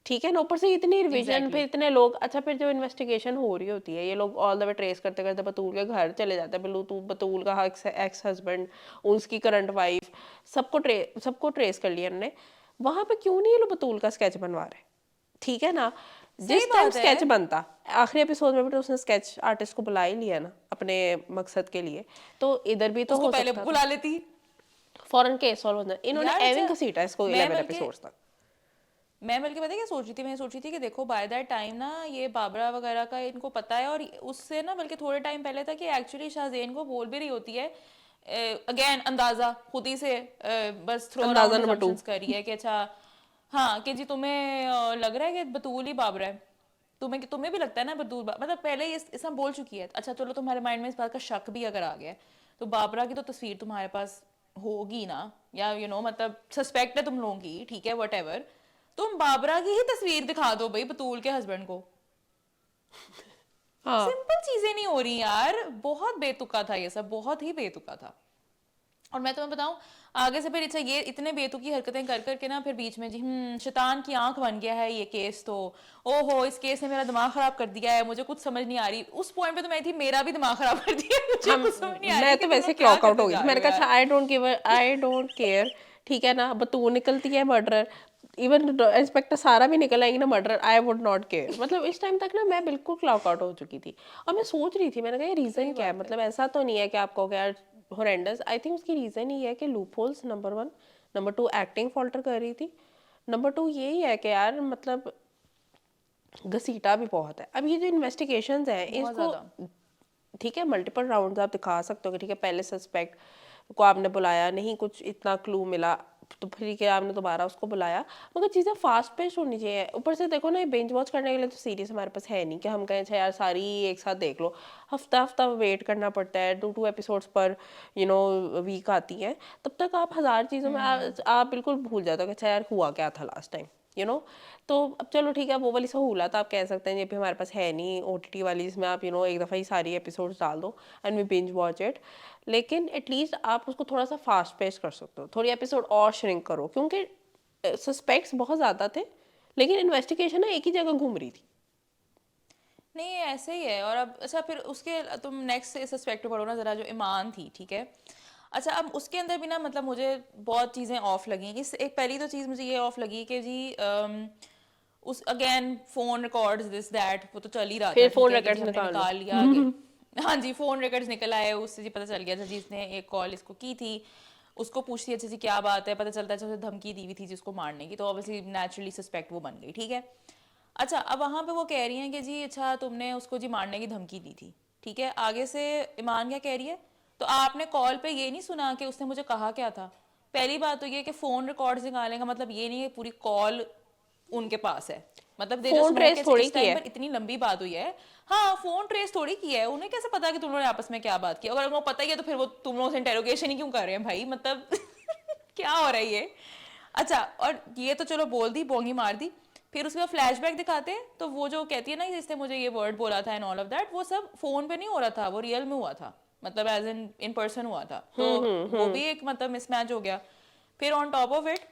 ठीक है ना। ऊपर से इतनी रिवीजन, फिर इतने लोग, अच्छा फिर जो इन्वेस्टिगेशन हो रही होती है ये लोग ऑल द वे ट्रेस करते करते बतूल के घर चले जाते हैं। बतूल का एक्स हस्बैंड, उसकी करंट वाइफ, सबको ट्रेस कर लिया उन्होंने। वहां पे क्यों नहीं ये लोग बतूल का स्केच बनवा रहे, ठीक है ना। जिस टाइम स्केच बनता, आखिरी एपिसोड में भी तो उसने स्केच आर्टिस्ट को बुला ही लिया ना अपने मकसद के लिए, तो इधर भी तो उसको हो पहले सकता बुला लेती फॉरन केस सॉल्व होना। इन्होंने यार। एविन अच्छा, घसीटा इसको मैं 11 बल्कि एपिसोड्स तक। मैं बल्कि पता है क्या सोच रही थी, मैं सोच रही थी कि देखो बाय दैट टाइम ना ये बाबरा वगैरह का इनको पता है, और उससे ना बल्कि थोड़े टाइम पहले था कि एक्चुअली शाहजेन को बोल भी रही होती है, अगेन अंदाजा खुद ही से बस थ्रो अंदाजा अराउंड नंबर 2। असम्पशंस कर रही है कि अच्छा हाँ कि जी तुम्हें लग रहा है कि बतूल ही बाबरा है, तुम्हें भी लगता है ना बतूल मतलब पहले ही इसमें बोल चुकी है। अच्छा चलो तुम्हारे माइंड में इस बात का शक भी अगर आ गया है, तो बाबरा की तो तस्वीर तुम्हारे पास होगी ना, या मतलब सस्पेक्ट है तुम लोगों की, ठीक है वट, तुम बाबरा की ही तस्वीर दिखा दो भाई बतूल के हस्बैंड को। हाँ सिंपल चीजें नहीं हो रही यार, बहुत बेतुका था ये सब, बहुत ही बेतुका था। और मैं तुम्हें बताऊं आगे से फिर अच्छा ये इतने बेतुकी हरकतें कर करके ना फिर बीच में जी शैतान की आंख बन गया है ये केस, तो ओहो इस केस ने मेरा दिमाग खराब कर दिया है, मुझे कुछ समझ नहीं आ रही। उस पॉइंट पे तो मैं थी मेरा भी दिमाग खराब कर दिया, मुझे हम कुछ समझ नहीं आ रही मैं कि तो तुम वैसे लोग क्या क्लॉक आउट हो करते गई जा थी। रहे मैंने हो कहा अच्छा यार। आई डोंट केयर, ठीक है ना। बतूल निकलती है मर्डर, इवन इंस्पेक्टर सारा भी निकल आएंगे ना murder, I would not care. मतलब इस टाइम तक ना मैं बिल्कुल क्लॉक आउट हो चुकी थी। और मैं सोच रही थी, मैंने कहा ये रीज़न क्या है, मतलब ऐसा तो नहीं है कि आपको क्या हॉरेंडस। आई थिंक उसकी रीज़न ही है कि loop holes number 1, number 2 acting falter कर रही थी, नंबर 2 यही है कि यार मतलब घसीटा भी बहुत है। अब ये जो इन्वेस्टिगेशंस हैं बहुत इसको, ज्यादा। ठीक है मल्टीपल राउंड्स आप दिखा सकते हो कि ठीक है पहले सस्पेक्ट को आपने बुलाया, नहीं कुछ इतना क्लू मिला, तो फिर ठीक है आपने दोबारा उसको बुलाया, मगर चीज़ें फास्ट पेस होनी चाहिए। ऊपर से देखो ना ये बिंज वॉच करने के लिए तो सीरीज हमारे पास है नहीं कि हम कहें अच्छा यार सारी एक साथ देख लो। हफ्ता हफ्ता वेट करना पड़ता है, 2 एपिसोड्स पर वीक आती हैं। तब तक आप हज़ार चीज़ों में आप बिल्कुल भूल जाते हो कि अच्छा यार हुआ क्या था लास्ट टाइम, तो अब चलो ठीक है वो वाली सहूलत आप कह सकते हैं ये भी हमारे पास है नहीं ओटीटी वाली, जिसमें आप एक दफ़ा ही सारी एपिसोड्स डाल दो and we binge watch it. लेकिन एटलीस्ट आप उसको थोड़ा सा फास्ट पेस कर सकते हो, थोड़ी एपिसोड और श्रिंक करो, क्योंकि सस्पेक्ट्स बहुत ज़्यादा थे लेकिन इन्वेस्टिगेशन ना एक ही जगह घूम रही थी। नहीं ऐसे ही है। और अब अच्छा फिर उसके तुम नेक्स्ट सस्पेक्ट पे पढ़ो ना जरा, जो ईमान थी, ठीक है। अच्छा अब उसके अंदर भी ना मतलब मुझे बहुत चीज़ें ऑफ लगी। इस एक पहली तो चीज़ मुझे ये ऑफ लगी कि जी उस again phone records this that वो तो चल ही रहा था, फिर ठीक फोन है कि जी रिकॉर्ड्स हमने निकाल लो। निकाल लिया कि हाँ जी फोन रिकॉर्ड्स निकल आए, उससे जी पता चल गया था जी इसने एक कॉल इसको की थी, उसको पूछती अच्छा जी क्या बात है, पता चलता है उसे धमकी दी हुई थी जिसको मारने की, तो ऑब्वियसली नेचुरली सस्पेक्ट वो बन गई, ठीक है। अच्छा अब वहाँ पे वो कह रही हैं कि जी अच्छा तुमने उसको जी मारने की धमकी दी थी, ठीक है। आगे से ईमान क्या कह रही है, तो आपने कॉल पे ये नहीं सुना कि उसने मुझे कहा क्या था। पहली बात तो ये कि फोन रिकॉर्ड्स निकालने का मतलब ये नहीं है पूरी कॉल उनके पास है, मतलब दे जस्ट फोन नो कि ट्रेस थोड़ी इस की टाइम है। पर इतनी लंबी बात हुई है। हाँ फोन ट्रेस थोड़ी की है, उन्हें कैसे पता कि तुम लोगों ने आपस में क्या बात की, अगर उनको पता ही है तो फिर वो तुम लोगों से इंटेरोगेशन ही क्यों कर रहे हैं भाई, मतलब क्या हो रहा है ये। अच्छा और ये तो चलो बोल दी बोंगी मार दी, फिर उसके बाद फ्लैशबैक दिखाते हैं तो वो जो कहती है ना जिसने मुझे ये वर्ड बोला था एंड ऑल ऑफ दैट, वो सब फोन पे नहीं हो रहा था, वो रियल में हुआ था, मतलब एज इन पर्सन हुआ था, तो वो भी एक मतलब मिसमैच हो गया। फिर ऑन टॉप ऑफ इट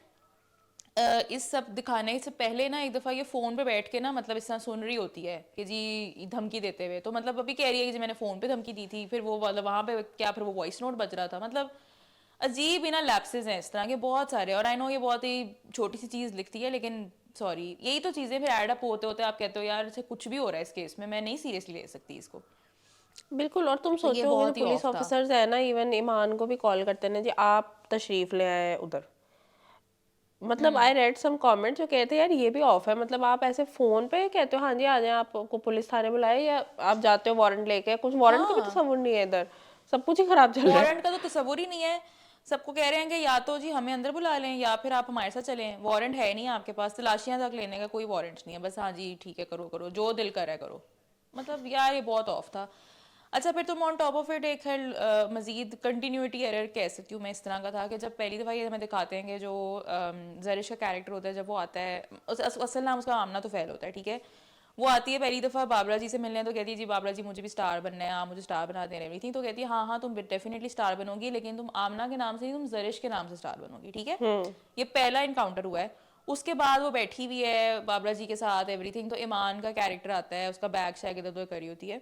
इस सब दिखाने से पहले ना एक दफ़ा ये फ़ोन पे बैठ के ना मतलब इस तरह सुन रही होती है कि जी धमकी देते हुए, तो मतलब अभी कह रही है कि जी मैंने फ़ोन पे धमकी दी थी, फिर वो मतलब वहाँ पे क्या फिर वो वॉइस नोट बज रहा था, मतलब अजीब ही ना लैप्सेस हैं इस तरह के बहुत सारे। और आई नो ये बहुत ही छोटी सी चीज़ लिखती है लेकिन सॉरी यही तो चीज़ें फिर एड अप होते होते आप कहते हो यार ऐसे कुछ भी हो रहा है इस केस में, मैं नहीं सीरियसली ले सकती इसको। बिल्कुल। और तुम तो ये सोचोगे जो बहुत ही पुलिस ऑफ था। ऑफिसर्स है ना, इवन ईमान को भी कॉल करते हैं जी आप तशरीफ ले आए उधर। मतलब आई रेड सम कमेंट जो कहते हैं यार ये भी ऑफ है, मतलब आप ऐसे फोन पे कहते हो हाँ जी आ जाए आपको पुलिस थाने बुलाए, या आप जाते हो वारंट लेके, कुछ वारंट का भी हाँ तस्वुर नहीं है इधर, सब कुछ ही खराब चल रहा है। वारंट का तो तस्वुर ही नहीं है। सबको कह रहे हैं कि या तो जी हमें अंदर बुला लें या फिर आप हमारे साथ चलें, वारंट है नहीं आपके पास, तलाशियां तक लेने का कोई वारंट नहीं है, बस हाँ जी ठीक है करो करो जो दिल करे करो। मतलब यार ये बहुत ऑफ था। अच्छा फिर तुम ऑन टॉप ऑफ इट एक है मजीद कंटिन्यूटी एरर कह सकती हूँ मैं इस तरह का था कि जब पहली दफ़ा ये हमें दिखाते हैं कि जो जरिश का कैरेक्टर होता है जब वो आता है, असल नाम उसका आमना तो फैल होता है, ठीक है, वो आती है पहली दफ़ा बाबरा जी से मिलने, तो कहती है जी बाबरा जी मुझे भी स्टार बनना है, आप मुझे स्टार बना दें एवरीथिंग, तो कहती है हाँ हाँ तुम डेफिनेटली स्टार बनोगी, लेकिन तुम आमना के नाम से नहीं, तुम जरिश के नाम से स्टार बनोगी, ठीक है। ये पहला इनकाउंटर हुआ है। उसके बाद वो बैठी हुई है बाबरा जी के साथ एवरीथिंग, तो ईमान का कैरेक्टर आता है, उसका बैग शैग इधर उधर करी होती है,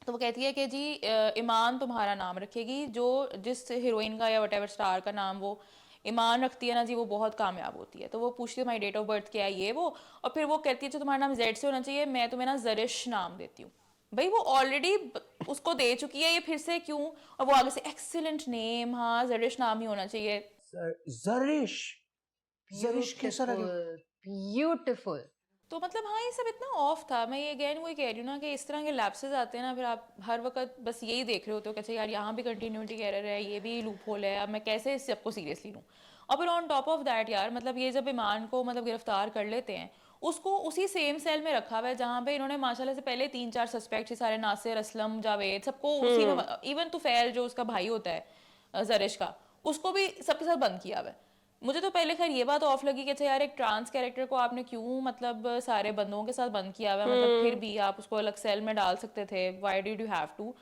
तो वो कहती है कि जी ईमान तुम्हारा नाम रखेगी, जो जिस हीरोइन का या वट स्टार का नाम वो ईमान रखती है ना जी वो बहुत कामयाब होती है। तो वो पूछती है माई डेट ऑफ बर्थ क्या है ये वो, और फिर वो कहती है अच्छा तुम्हारा नाम जेड से होना चाहिए, मैं तुम्हें ना जरिश नाम देती हूँ। भाई वो ऑलरेडी उसको दे चुकी है, ये फिर से क्यों? और वो आगे से एक्सीलेंट नेम, हाँ जरिश नाम ही होना चाहिए। जरिश जरिश कैसा लगे? ब्यूटीफुल। तो मतलब हाँ ये सब इतना ऑफ था। मैं ये अगेन वही कह रही हूँ ना कि इस तरह के लैप्सेस आते हैं ना, फिर आप हर वक्त बस यही देख रहे होते हो कि अच्छा यार यहाँ भी कंटिन्यूटी एरर है, ये भी लूप होल है, अब मैं कैसे इस सबको सीरियसली लूँ। और फिर ऑन टॉप ऑफ दैट यार मतलब ये जब ईमान को मतलब गिरफ्तार कर लेते हैं, उसको उसी सेम सेल में रखा हुआ है जहाँ पे इन्होंने माशाल्लाह से पहले 3-4 सस्पेक्ट सारे नासिर, असलम, जावेद, सबको उसी में, इवन तुफैल जो उसका भाई होता है जरिश का, उसको भी सबके साथ बंद किया हुआ है। मुझे तो पहले खैर ये बात ऑफ लगी कि अच्छा यार एक ट्रांस कैरेक्टर को आपने क्यों मतलब सारे बंदों के साथ बंद किया हुआ है, मतलब फिर भी आप उसको अलग सेल में डाल सकते थे, why did you have to.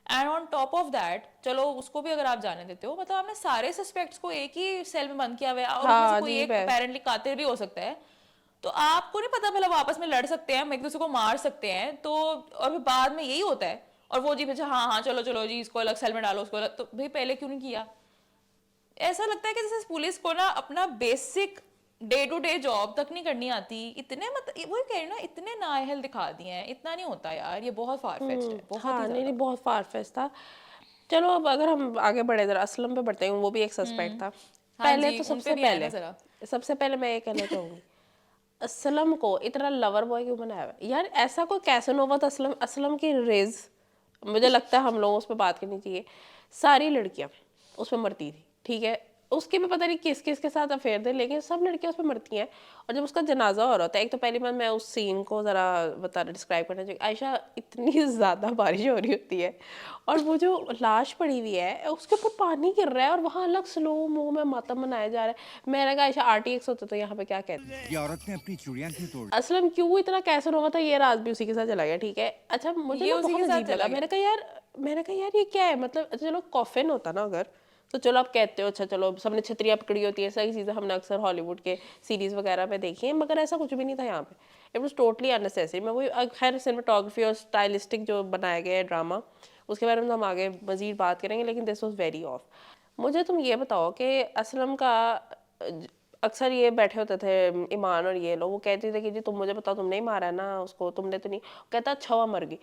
And on top of that चलो उसको भी अगर आप जाने देते हो, मतलब आपने सारे सस्पेक्ट्स को एक ही सेल में बंद किया हुआ है, और उनमें से कोई एक अपेरेंटली कातिल भी हो सकता है, तो आपको नहीं पता भला वो आपस में लड़ सकते हैं, एक दूसरे को मार सकते हैं, तो और फिर बाद में यही होता है, और वो जी अच्छा हाँ हाँ चलो चलो जी इसको अलग सेल में डालो उसको अलग, तो भाई पहले क्यों नहीं किया? ऐसा लगता है कि जैसे पुलिस को ना अपना basic day to day job तक नहीं करनी आती। इतने मतलब वही कह रही हूँ ना, इतने नाअहल दिखा दिए हैं, इतना नहीं होता यार, ये बहुत फार फेच्ड है, बहुत हाँ ही नहीं ज्यादा। नहीं बहुत फारफेच था। चलो अब अगर हम आगे बढ़े जरा असलम पे बढ़ते हैं, वो भी एक सस्पेक्ट था। हाँ पहले जी तो उन पे भी आया ना जरा। सबसे पहले मैं ये कहना चाहूंगी असलम को इतना लवर बॉय क्यों बनाया हुआ है? यार ऐसा कोई कैसेनोवा था असलम, असलम की रेज, मुझे लगता है हम लोगों उस पर बात करनी चाहिए। सारी लड़कियां उस पर मरती थी, ठीक है, उसके भी पता नहीं किस किस के साथ अफेयर थे, लेकिन सब लड़कियां उस पर मरती हैं। और जब उसका जनाजा हो रहा था, एक तो पहली बार मैं उस सीन को ज़रा डिस्क्राइब करना चाहिए। आयशा इतनी ज़्यादा बारिश हो रही होती है और वो जो लाश पड़ी हुई है उसके ऊपर पानी गिर रहा है और वहाँ अलग स्लो मो में मातम मनाया जा रहा है। मैंने कहा आयशा RTX होता तो यहाँ पे क्या कहते हैं? ये औरत ने अपनी चूड़ियां क्यों तोड़ असलम क्यों इतना कैसे हुआ था, ये राज भी उसी के साथ चला गया, ठीक है। अच्छा मुझे ये ना उसी के बहुत साथ अजीब चला लगा, गया। मैंने कहा यार ये क्या है, मतलब अच्छा चलो कॉफिन होता ना अगर, तो चलो आप कहते हो अच्छा चलो सबने छतरियाँ पकड़ी होती है, सही चीज़ें हमने अक्सर हॉलीवुड के सीरीज वगैरह पे देखी है, मगर ऐसा कुछ भी नहीं था यहाँ पे। It was totally unnecessary. मैं वही खैर सिनेमाटोग्राफी और स्टाइलिस्टिक जो बनाया गया है ड्रामा, उसके बारे में तो हम आगे मजीद बात करेंगे, लेकिन दिस वॉज वेरी ऑफ। मुझे तुम ये बताओ कि असलम का अक्सर ये बैठे होते थे ईमान और ये लोग, वो कहते थे कि जी तुम मुझे बताओ तुमने ही मारा है ना उसको, तुमने तो नहीं, कहता अच्छा हुआ मर गई।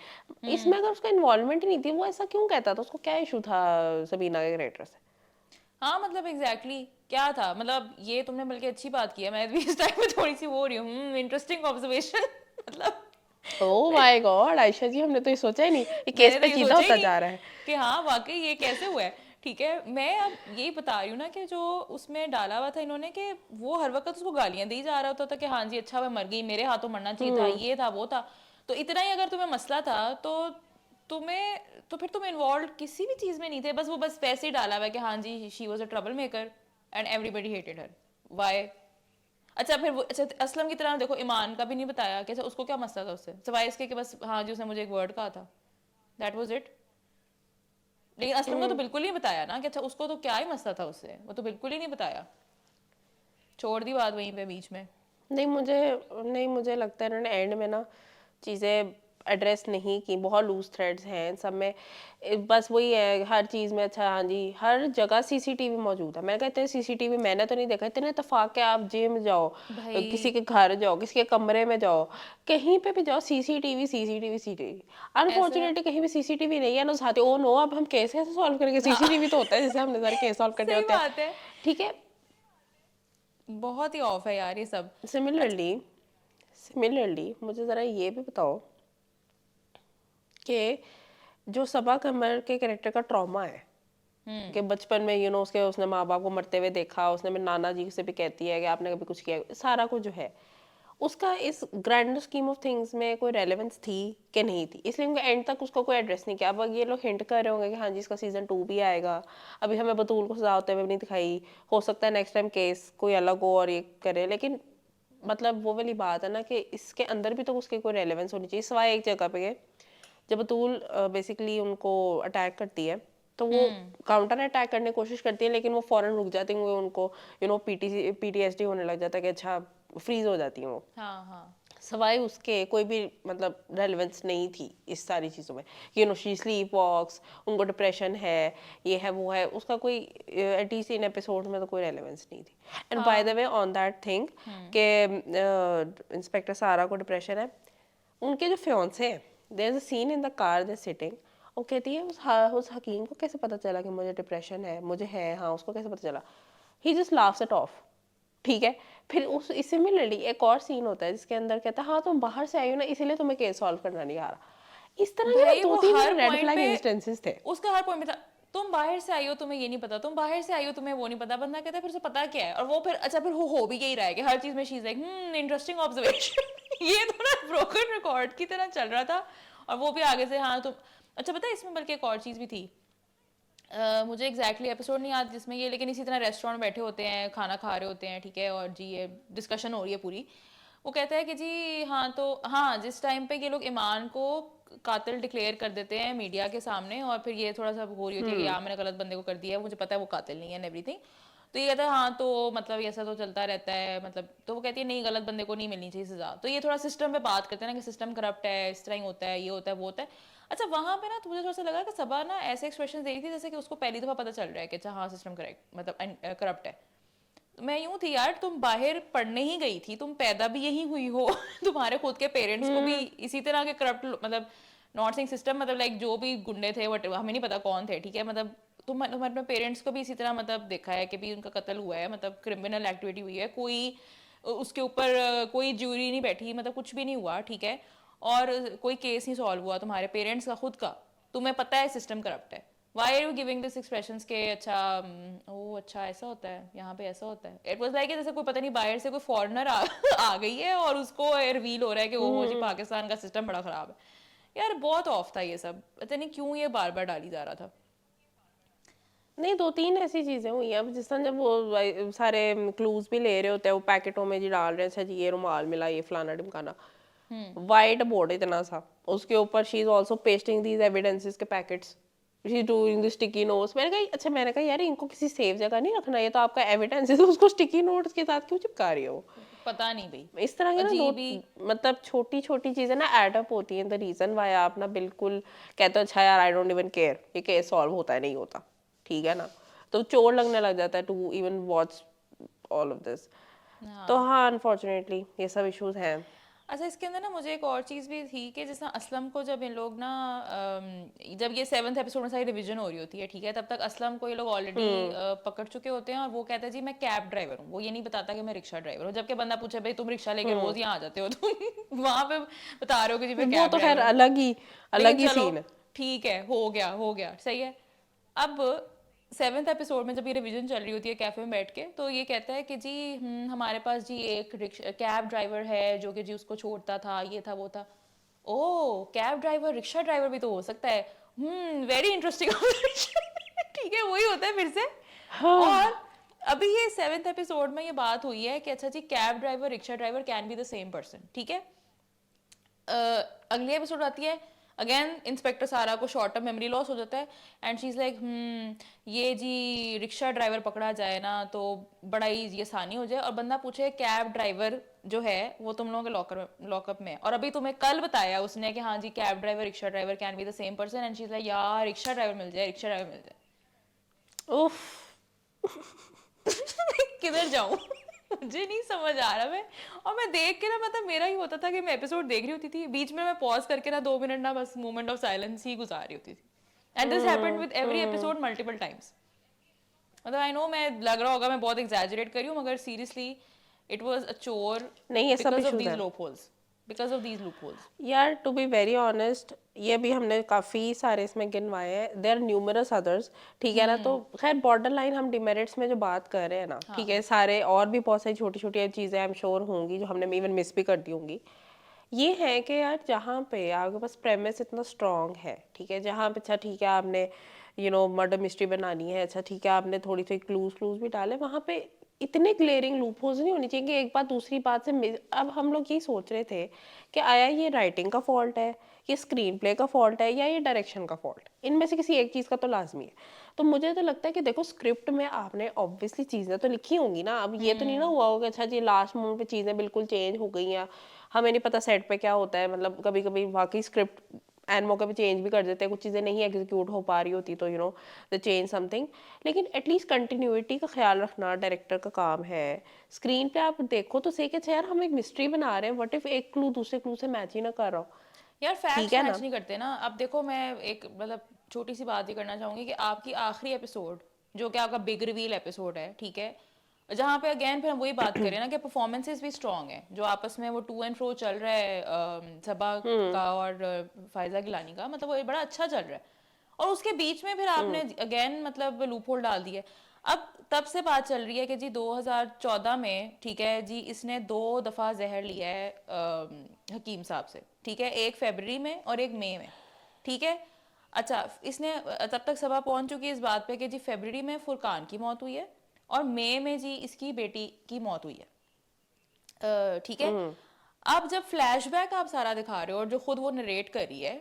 इसमें अगर उसका इन्वॉल्वमेंट ही नहीं थी, वो ऐसा क्यों कहता था? उसको क्या इशू था सबीना के कैरेक्टर से? हाँ मतलब एग्जैक्टली क्या था, मतलब ये तुमने बल्कि अच्छी बात की है, मैं भी इस टाइम में थोड़ी सी वो हो रही हूँ, इंटरेस्टिंग ऑब्जर्वेशन मतलब ओह माय गॉड आयशा जी, हमने तो ये सोचा ही नहीं, ये केस मैंने तो ये पेचीदा सोचा ही होता नहीं जा रहा है। कि हाँ वाकई ये कैसे हुआ है। ठीक है मैं अब यही बता रही हूँ ना कि जो उसमें डाला हुआ था इन्होंने, कि वो हर वक्त उसको गालियां दी जा रहा होता था कि हाँ जी अच्छा मैं मर गई, मेरे हाथों मरना चाहिए था, ये था वो था। तो इतना ही अगर तुम्हें मसला था तो तुम्हें तो फिर तुम इन्वॉल्व किसी भी चीज में नहीं थे, बस वो बस वैसे ही डाला हुआ है कि हाँ जी she was a trouble maker and everybody hated her. Why? अच्छा फिर वो अच्छा असलम की तरह देखो, ईमान का भी नहीं बताया कि अच्छा उसको क्या मसला था उससे, सिवाय इसके कि बस हाँ जी उसने मुझे एक वर्ड कहा था, दैट वाज इट। लेकिन असलम का तो बिल्कुल नहीं बताया ना कि अच्छा उसको तो क्या ही मसला था उससे, वो तो बिल्कुल ही नहीं बताया, छोड़ दी बात वहीं पे बीच में। नहीं मुझे लगता है इन्होंने एंड में ना चीज़ें एड्रेस नहीं की, बहुत लूज थ्रेड्स हैं सब में। बस वही है हर चीज़ में, अच्छा हाँ जी हर जगह CCTV मौजूद है। मैं कहते हैं CCTV मैंने तो नहीं देखा, इतने इत्तेफाक है, आप जिम जाओ, किसी भाई के घर जाओ, किसी के कमरे में जाओ, कहीं पे भी जाओ CCTV। ऐसा अनफॉर्चुनेटली कहीं भी CCTV नहीं है ना साथी। ओ नो, अब हम केस कैसे सॉल्व करेंगे? CCTV तो होता है जैसे हमने सारे केस सॉल्व करने सही होते हैं, बात है, ठीक है। बहुत ही ऑफ है यार ये सब। सिमिलरली मुझे ज़रा ये भी बताओ कि जो सबा कमर के कैरेक्टर का ट्रॉमा है, कि बचपन में उसने माँ बाप को मरते हुए देखा, उसने मेरे नाना जी से भी कहती है कि आपने कभी कुछ किया, सारा कुछ जो है उसका इस ग्रैंड स्कीम ऑफ थिंग्स में कोई रेलेवेंस थी कि नहीं थी, इसलिए उनका एंड तक उसको कोई एड्रेस नहीं किया। अब ये लोग हिंट कर रहे होंगे कि हाँ जी इसका सीजन 2 भी आएगा, अभी हमें बतूल को सजा होते हुए भी नहीं दिखाई, हो सकता है नेक्स्ट टाइम केस कोई अलग हो और ये करे, लेकिन मतलब वो वाली बात है ना कि इसके अंदर भी तो उसकी कोई रेलेवेंस होनी चाहिए, सिवाय एक जगह पे जब बतूल बेसिकली उनको अटैक करती है तो वो काउंटर अटैक करने की कोशिश करती है, लेकिन वो फौरन रुक जाती हैं, उनको पीटीएसडी होने लग जाता है कि अच्छा फ्रीज हो जाती हैं वो। हाँ हाँ सवाए उसके कोई भी मतलब रेलेवेंस नहीं थी इस सारी चीज़ों में, शी स्लीप वॉक्स, उनको डिप्रेशन है, ये है वो है, उसका कोई एटलीस्ट इन एपिसोड में तो कोई रेलेवेंस नहीं थी। And by the way on that thing कि इंस्पेक्टर सारा को डिप्रेशन है, उनके जो फियांसे हैं, there is a scene in the car they sitting, वो कहती है उस हकीम को कैसे पता चला कि मुझे डिप्रेशन है, मुझे है, हाँ उसको कैसे पता चला, ही जस्ट लाफ्स इट ऑफ, ठीक है। फिर उस सिमिलरली एक और सीन होता है जिसके अंदर कहता है हाँ तुम बाहर से आई हो ना इसीलिए तुम्हें केस सॉल्व करना नहीं आ रहा, इस तरह के भाई दो वो तीन हर रेड पॉइंट फ्लैग पे इंस्टेंसेस थे। उसका हर पॉइंट पे था, तुम बाहर से आई हो तुम्हें ये नहीं पता, तुम बाहर से आई हो तुम्हें वो नहीं पता, बंदा कहता है फिर से पता क्या है, और वो फिर अच्छा फिर हो भी यही रहा है कि हर चीज में she is like interesting observation ये तो ना ब्रोकन रिकॉर्ड की तरह चल रहा था। और वो भी आगे से हाँ तुम अच्छा पता है इसमें बल्कि एक और चीज भी थी, मुझे एग्जैक्टली एपिसोड नहीं याद जिसमें ये, लेकिन इसी तरह रेस्टोरेंट बैठे होते हैं खाना खा रहे होते हैं, ठीक है, और जी ये डिस्कशन हो रही है पूरी, वो कहता है कि जी हाँ तो हाँ जिस टाइम पे ये लोग ईमान को कातिल डिक्लेयर कर देते हैं मीडिया के सामने, और फिर ये थोड़ा सा हो रही होती है कि यार मैंने गलत बंदे को कर दिया है, मुझे पता है वो कातिल नहीं है एंड एवरीथिंग, तो ये कहता है हाँ तो मतलब ऐसा तो चलता रहता है, मतलब तो वो कहती है नहीं गलत बंदे को नहीं मिलनी चाहिए सजा, तो ये थोड़ा सिस्टम पे बात करते हैं ना कि सिस्टम करप्ट है, इस तरह ही होता है, ये होता है वो होता है। अच्छा वहां पे ना तो मुझे थोड़ा सा लगा कि सबा ना ऐसे एक्सप्रेशन दे रही थी जैसे कि उसको पहली दफा पता चल रहा है कि अच्छा हाँ सिस्टम करेक्ट मतलब करप्ट है। तो मैं यूं थी यार तुम बाहर पढ़ने ही गई थी, तुम पैदा भी यही हुई हो तुम्हारे खुद के पेरेंट्स को भी इसी तरह के करप्ट मतलब नॉट सिंग सिस्टम मतलब लाइक जो भी गुंडे थे वट हमें नहीं पता कौन थे, ठीक है, मतलब तुम्हारे अपने पेरेंट्स को भी इसी तरह मतलब देखा है कि भी उनका कत्ल हुआ है, मतलब क्रिमिनल एक्टिविटी हुई है, कोई उसके ऊपर कोई ज्यूरी नहीं बैठी, मतलब कुछ भी नहीं हुआ, ठीक है, और कोई केस नहीं सॉल्व हुआ तुम्हारे पेरेंट्स का खुद का, तुम्हें पता है सिस्टम करप्ट है, why are you giving this expressions के अच्छा ओ अच्छा ऐसा होता है यहाँ पे ऐसा होता है, इट वाज लाइक जैसे कोई पता नहीं बाहर से कोई फॉरेनर आ गई है और उसको रिवील हो रहा है कि वो जी पाकिस्तान का सिस्टम बड़ा खराब है। यार बहुत ऑफ था ये सब, पता नहीं क्यों ये बार बार डाली जा रहा था। नहीं दो तीन ऐसी चीजें हुई हैं, अब जिस तरह जब वो सारे क्लूज भी ले रहे होते हैं वो पैकेटों में जी डाल रहे हैं, अच्छा जी ये रुमाल मिला, ये फलाना ढिमकाना, वाइट बोर्ड इतना सा, उसके ऊपर she is also pasting these evidences के packets, she is doing the sticky notes. मैंने कहा यार इनको किसी सेफ जगह नहीं रखना, ये तो आपका एविडेंस है, तो उसको स्टिकी नोट्स के साथ क्यों चिपका रही हो? पता नहीं भाई इस तरह के ना अजीब ही मतलब छोटी छोटी चीजें ना एड अप होती हैं, द रीजन वाई आप ना बिल्कुल कहते हो अच्छा यार आई डोंट इवन केयर ये केस सॉल्व होता है नहीं होता, ठीक है ना, तो चोर लगने लग जाता है to even watch all of this. तो हाँ अनफॉर्चुनेटली ये सब इश्यूज हैं। अच्छा इसके अंदर ना मुझे एक और चीज़ भी थी कि जैसा असलम को जब इन लोग ना जब ये 7th एपिसोड में सारी रिवीजन हो रही होती है, ठीक है, तब तक असलम को ये लोग ऑलरेडी पकड़ चुके होते हैं और वो कहता है जी मैं कैब ड्राइवर हूँ, वो ये नहीं बताता कि मैं रिक्शा ड्राइवर हूँ, जबकि बंदा पूछे भाई तुम रिक्शा लेके रोज यहाँ आ जाते हो तुम वहां पे बता रहे हो कि जी मैं वो कैब तो खैर ड्राइवर अलग ही चलो सीन है। ठीक है हो गया सही है। अब 7th एपिसोड में जब ये रिवीजन चल रही होती है कैफे में बैठ के, तो ये कहता है कि जी हमारे पास जी एक कैब ड्राइवर है जो कि जी उसको छोड़ता था, ये था वो था, ओ कैब ड्राइवर रिक्शा ड्राइवर भी तो हो सकता है, वेरी इंटरेस्टिंग ठीक है वही होता है फिर से। और अभी ये 7th एपिसोड में ये बात हुई है कि अच्छा जी cab driver rickshaw driver can be the same person, ठीक है। अगली एपिसोड आती है, अगेन इंस्पेक्टर सारा को शॉर्ट टर्म मेमोरी लॉस हो जाता है एंड शी इज लाइक ये जी रिक्शा ड्राइवर पकड़ा जाए ना तो बड़ा ही ये आसानी हो जाए, और बंदा पूछे कैब ड्राइवर जो है वो तुम लोगों के लॉकअप में, और अभी तुम्हें कल बताया उसने कि हाँ जी cab driver rickshaw driver can be the same person, and she is like यार रिक्शा ड्राइवर मिल जाए उफ किधर जाऊं मुझे नहीं समझ आ रहा। मैं और मैं देख के ना मतलब मेरा ही होता था कि मैं एपिसोड देख रही होती थी, बीच में मैं पॉज करके ना 2 मिनट ना बस मोमेंट ऑफ साइलेंस ही गुजार रही होती थी, and this happened with every episode multiple times. मतलब आई नो मैं लग रहा होगा मैं बहुत एग्जैजरेट कर रही हूँ, मगर सीरियसली इट वाज अ चोर नहीं ये सब बिकॉज ऑफ इश्यूज दीज हैं, लोपहोल्स। because of these loopholes. यार टू बी वेरी ऑनेस्ट, ये भी हमने काफ़ी सारे इसमें गिनवाए हैं, देर न्यूमरस अदर्स, ठीक है ना। तो खैर बॉर्डर लाइन हम डिमेरिट्स में जो बात कर रहे हैं ना, ठीक है, सारे और भी बहुत सारी छोटी छोटी चीज़ें आई एम श्योर होंगी जो हमने इवन मिस भी कर दी होंगी। ये है कि यार जहाँ पे आपके पास प्रेमिस इतना स्ट्रांग है, ठीक है, जहाँ पे अच्छा ठीक है आपने मर्डर मिस्ट्री बनानी है, अच्छा ठीक है आपने थोड़ी सी क्लूज भी डाले, वहाँ पे इतने ग्लेरिंग लूपहोल्स नहीं होनी चाहिए कि एक बात दूसरी बात से अब हम लोग यही सोच रहे थे कि आया ये राइटिंग का फॉल्ट है, ये स्क्रीन प्ले का फॉल्ट है, या ये डायरेक्शन का फॉल्ट, इनमें से किसी एक चीज़ का तो लाजमी है। तो मुझे तो लगता है कि देखो स्क्रिप्ट में आपने ऑब्वियसली चीज़ें तो लिखी होंगी ना, अब ये तो नहीं ना हुआ होगा अच्छा जी लास्ट मोमेंट पे चीज़ें बिल्कुल चेंज हो गई हैं, हमें नहीं पता सेट पे क्या होता है, मतलब कभी कभी वाकई स्क्रिप्ट एंड मौके पे चेंज भी कर देते हैं, कुछ चीज़ें नहीं एग्जीक्यूट हो पा रही होती तो द चेंज समथिंग, लेकिन एटलीस्ट कंटिन्यूटी का ख्याल रखना डायरेक्टर का काम है। स्क्रीन पे आप देखो तो सही कि अच्छा यार हम एक मिस्ट्री बना रहे हैं, व्हाट इफ एक क्लू दूसरे क्लू से मैच ही ना कर रहा हो। यार फैक्ट्स ठीक है मैच ना? नहीं करते ना। अब देखो मैं एक मतलब छोटी सी बात ही करना चाहूंगी कि आपकी आखिरी एपिसोड जो कि आपका बिग रिवील एपिसोड है, ठीक है, जहाँ पे अगेन फिर हम वही बात करें ना कि परफॉर्मेंसेस भी स्ट्रांग है, जो आपस में वो टू एंड फ्रो चल रहा है सबा का और फायजा गिलानी का, मतलब वो बड़ा अच्छा चल रहा है, और उसके बीच में फिर आपने अगेन मतलब लूप होल डाल दिया। अब तब से बात चल रही है कि जी 2014 में, ठीक है जी, इसने 2 दफ़ा जहर लिया है हकीम साहब से, ठीक है, एक फरवरी में और एक मई में, ठीक है। अच्छा इसने तब तक सभा पहुंच चुकी है इस बात पे कि जी फरवरी में फुरकान की मौत हुई है और मई में जी इसकी बेटी की मौत हुई है, ठीक है। अब जब फ्लैशबैक आप सारा दिखा रहे हो और जो खुद वो नरेट कर रही है,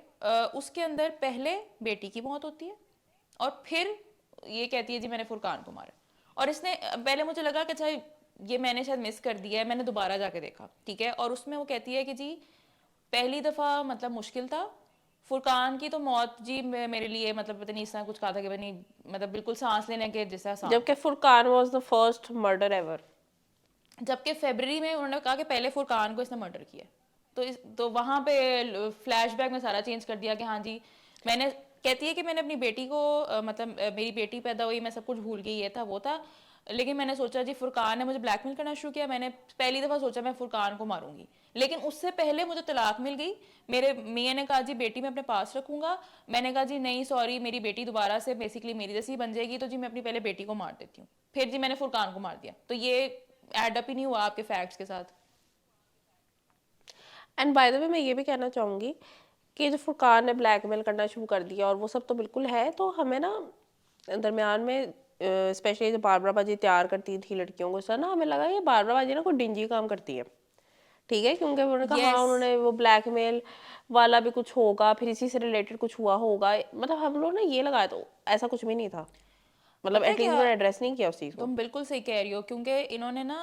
उसके अंदर पहले बेटी की मौत होती है और फिर ये कहती है जी मैंने फुरकान को मारा। और इसने पहले मुझे लगा कि अच्छा ये मैंने शायद मिस कर दिया है, मैंने दोबारा जाके देखा, ठीक है, और उसमें वो कहती है कि जी पहली दफ़ा मतलब मुश्किल था, फुरकान की तो मौत जी मेरे लिए मतलब पता नहीं इस तरह कुछ कहा था कि नहीं मतलब बिल्कुल सांस लेने के जैसा आसान। जबकि Furqan was the first murder ever, जबकि फरवरी में उन्होंने कहा कि पहले फुरकान को इसने मर्डर किया, तो वहां पे फ्लैशबैक में सारा चेंज कर दिया कि हाँ जी मैंने, कहती है कि मैंने अपनी बेटी को मतलब मेरी बेटी पैदा हुई, मैं सब कुछ भूल गई, ये था वो था, लेकिन मैंने सोचा जी फुरकान ने मुझे ब्लैकमेल करना शुरू किया, मैंने पहली दफ़ा सोचा मैं फुरकान को मारूंगी, लेकिन उससे पहले मुझे तलाक मिल गई, मेरे मियाँ ने कहा जी बेटी मैं अपने पास रखूंगा, मैंने कहा जी नहीं सॉरी मेरी बेटी दोबारा से बेसिकली मेरी जैसी बन जाएगी, तो जी मैं अपनी पहले बेटी को मार देती हूँ, फिर जी मैंने फुरकान को मार दिया। तो ये एड अप ही नहीं हुआ आपके फैक्ट्स के साथ। एंड बाय द वे मैं ये भी कहना चाहूँगी कि जो फुरकान ने ब्लैकमेल करना शुरू कर दिया और वो सब तो बिल्कुल है, तो हमें ना दरमियान में स्पेशली जो बारबरा बाजी तैयार करती थी लड़कियों को, सर ना हमें लगा ये बारबरा बाजी ना कोई डिंजी काम करती है, ठीक है, क्योंकि उन्होंने कहा हाँ Yes. उन्होंने वो ब्लैकमेल वाला भी कुछ होगा, फिर इसी से रिलेटेड कुछ हुआ होगा, मतलब हम लोग ना ये लगाया, तो ऐसा कुछ भी नहीं था, मतलब पता है एटलीस्ट क्या, उन्होंने एड्रेस नहीं किया उस चीज़ को। तुम बिल्कुल सही कह रही हो, क्योंकि इन्होंने ना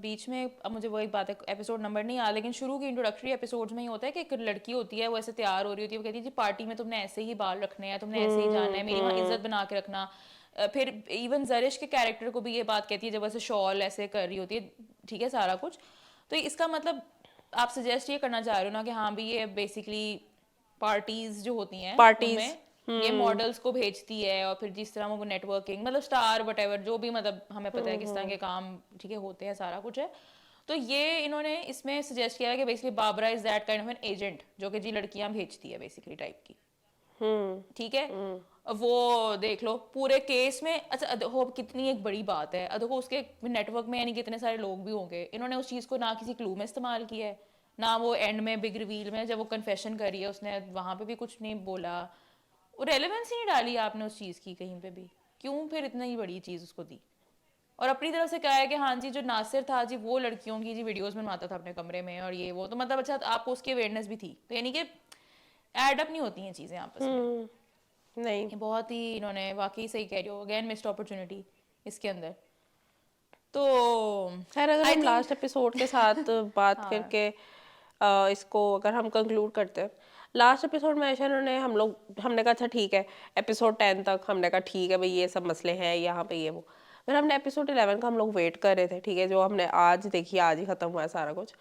बीच में, अब मुझे वही बात है एपिसोड नंबर नहीं याद, लेकिन शुरू की इंट्रोडक्टरी एपिसोड्स में ही होता है कि एक लड़की होती है वो ऐसे तैयार हो रही होती है, वो कहती है जी पार्टी में तुमने ऐसे ही बाल रखने हैं, तुमने ऐसे ही जाना है, मेरी वहाँ इज्जत बना के रखना। फिर इवन जरिश के कैरेक्टर को भी ये बात कहती है जब ऐसे शॉल ऐसे कर रही होती है, ठीक है, सारा कुछ। तो इसका मतलब आप सजेस्ट ये करना चाह रहे हो ना कि हाँ भी ये बेसिकली पार्टीज जो होती हैं पार्टीज उनमें ये मॉडल्स को भेजती है, और फिर जिस तरह वो नेटवर्किंग मतलब स्टार वटेवर जो भी मतलब हमें पता है किस तरह के काम, ठीक है, होते हैं, सारा कुछ है। तो ये इन्होंने इसमें सजेस्ट किया है कि basically Barbara is that kind of an agent जो कि जी लड़कियां भेजती है बेसिकली टाइप की, ठीक है। वो देख लो पूरे केस में, अच्छा देखो कितनी एक बड़ी बात है, देखो उसके नेटवर्क में यानी कितने सारे लोग भी होंगे, इन्होंने उस चीज़ को ना किसी क्लू में इस्तेमाल किया है, ना वो एंड में बिग रिवील में जब वो कन्फेशन करी है उसने वहां पे भी कुछ नहीं बोला, रेलेवेंस ही नहीं डाली आपने उस चीज़ की कहीं पे भी, क्यों फिर इतना ही बड़ी चीज़ उसको दी। और अपनी तरफ से कहा है कि हाँ जी जो नासिर था जी वो लड़कियों की जी वीडियोस बनवाता था अपने कमरे में और ये वो, तो मतलब अच्छा आपको उसकी अवेयरनेस भी थी, तो यानी कि एड अप नहीं होती हैं चीज़ें आपस में। नहीं ये बहुत ही इन्होंने वाकई सही कह रही हो, अगेन मिस्ड अपॉर्चुनिटी इसके अंदर। तो खैर अगर I हम think- लास्ट एपिसोड के साथ बात हाँ। करके इसको अगर हम कंक्लूड करते हैं, लास्ट एपिसोड में ऐसा उन्होंने हमने कहा अच्छा ठीक है, एपिसोड 10 तक हमने कहा ठीक है भाई ये सब मसले हैं यहाँ पे ये वो, फिर हमने एपिसोड 11 का हम लोग वेट कर रहे थे, ठीक है, जो हमने आज देखी, आज ही ख़त्म हुआ है सारा कुछ।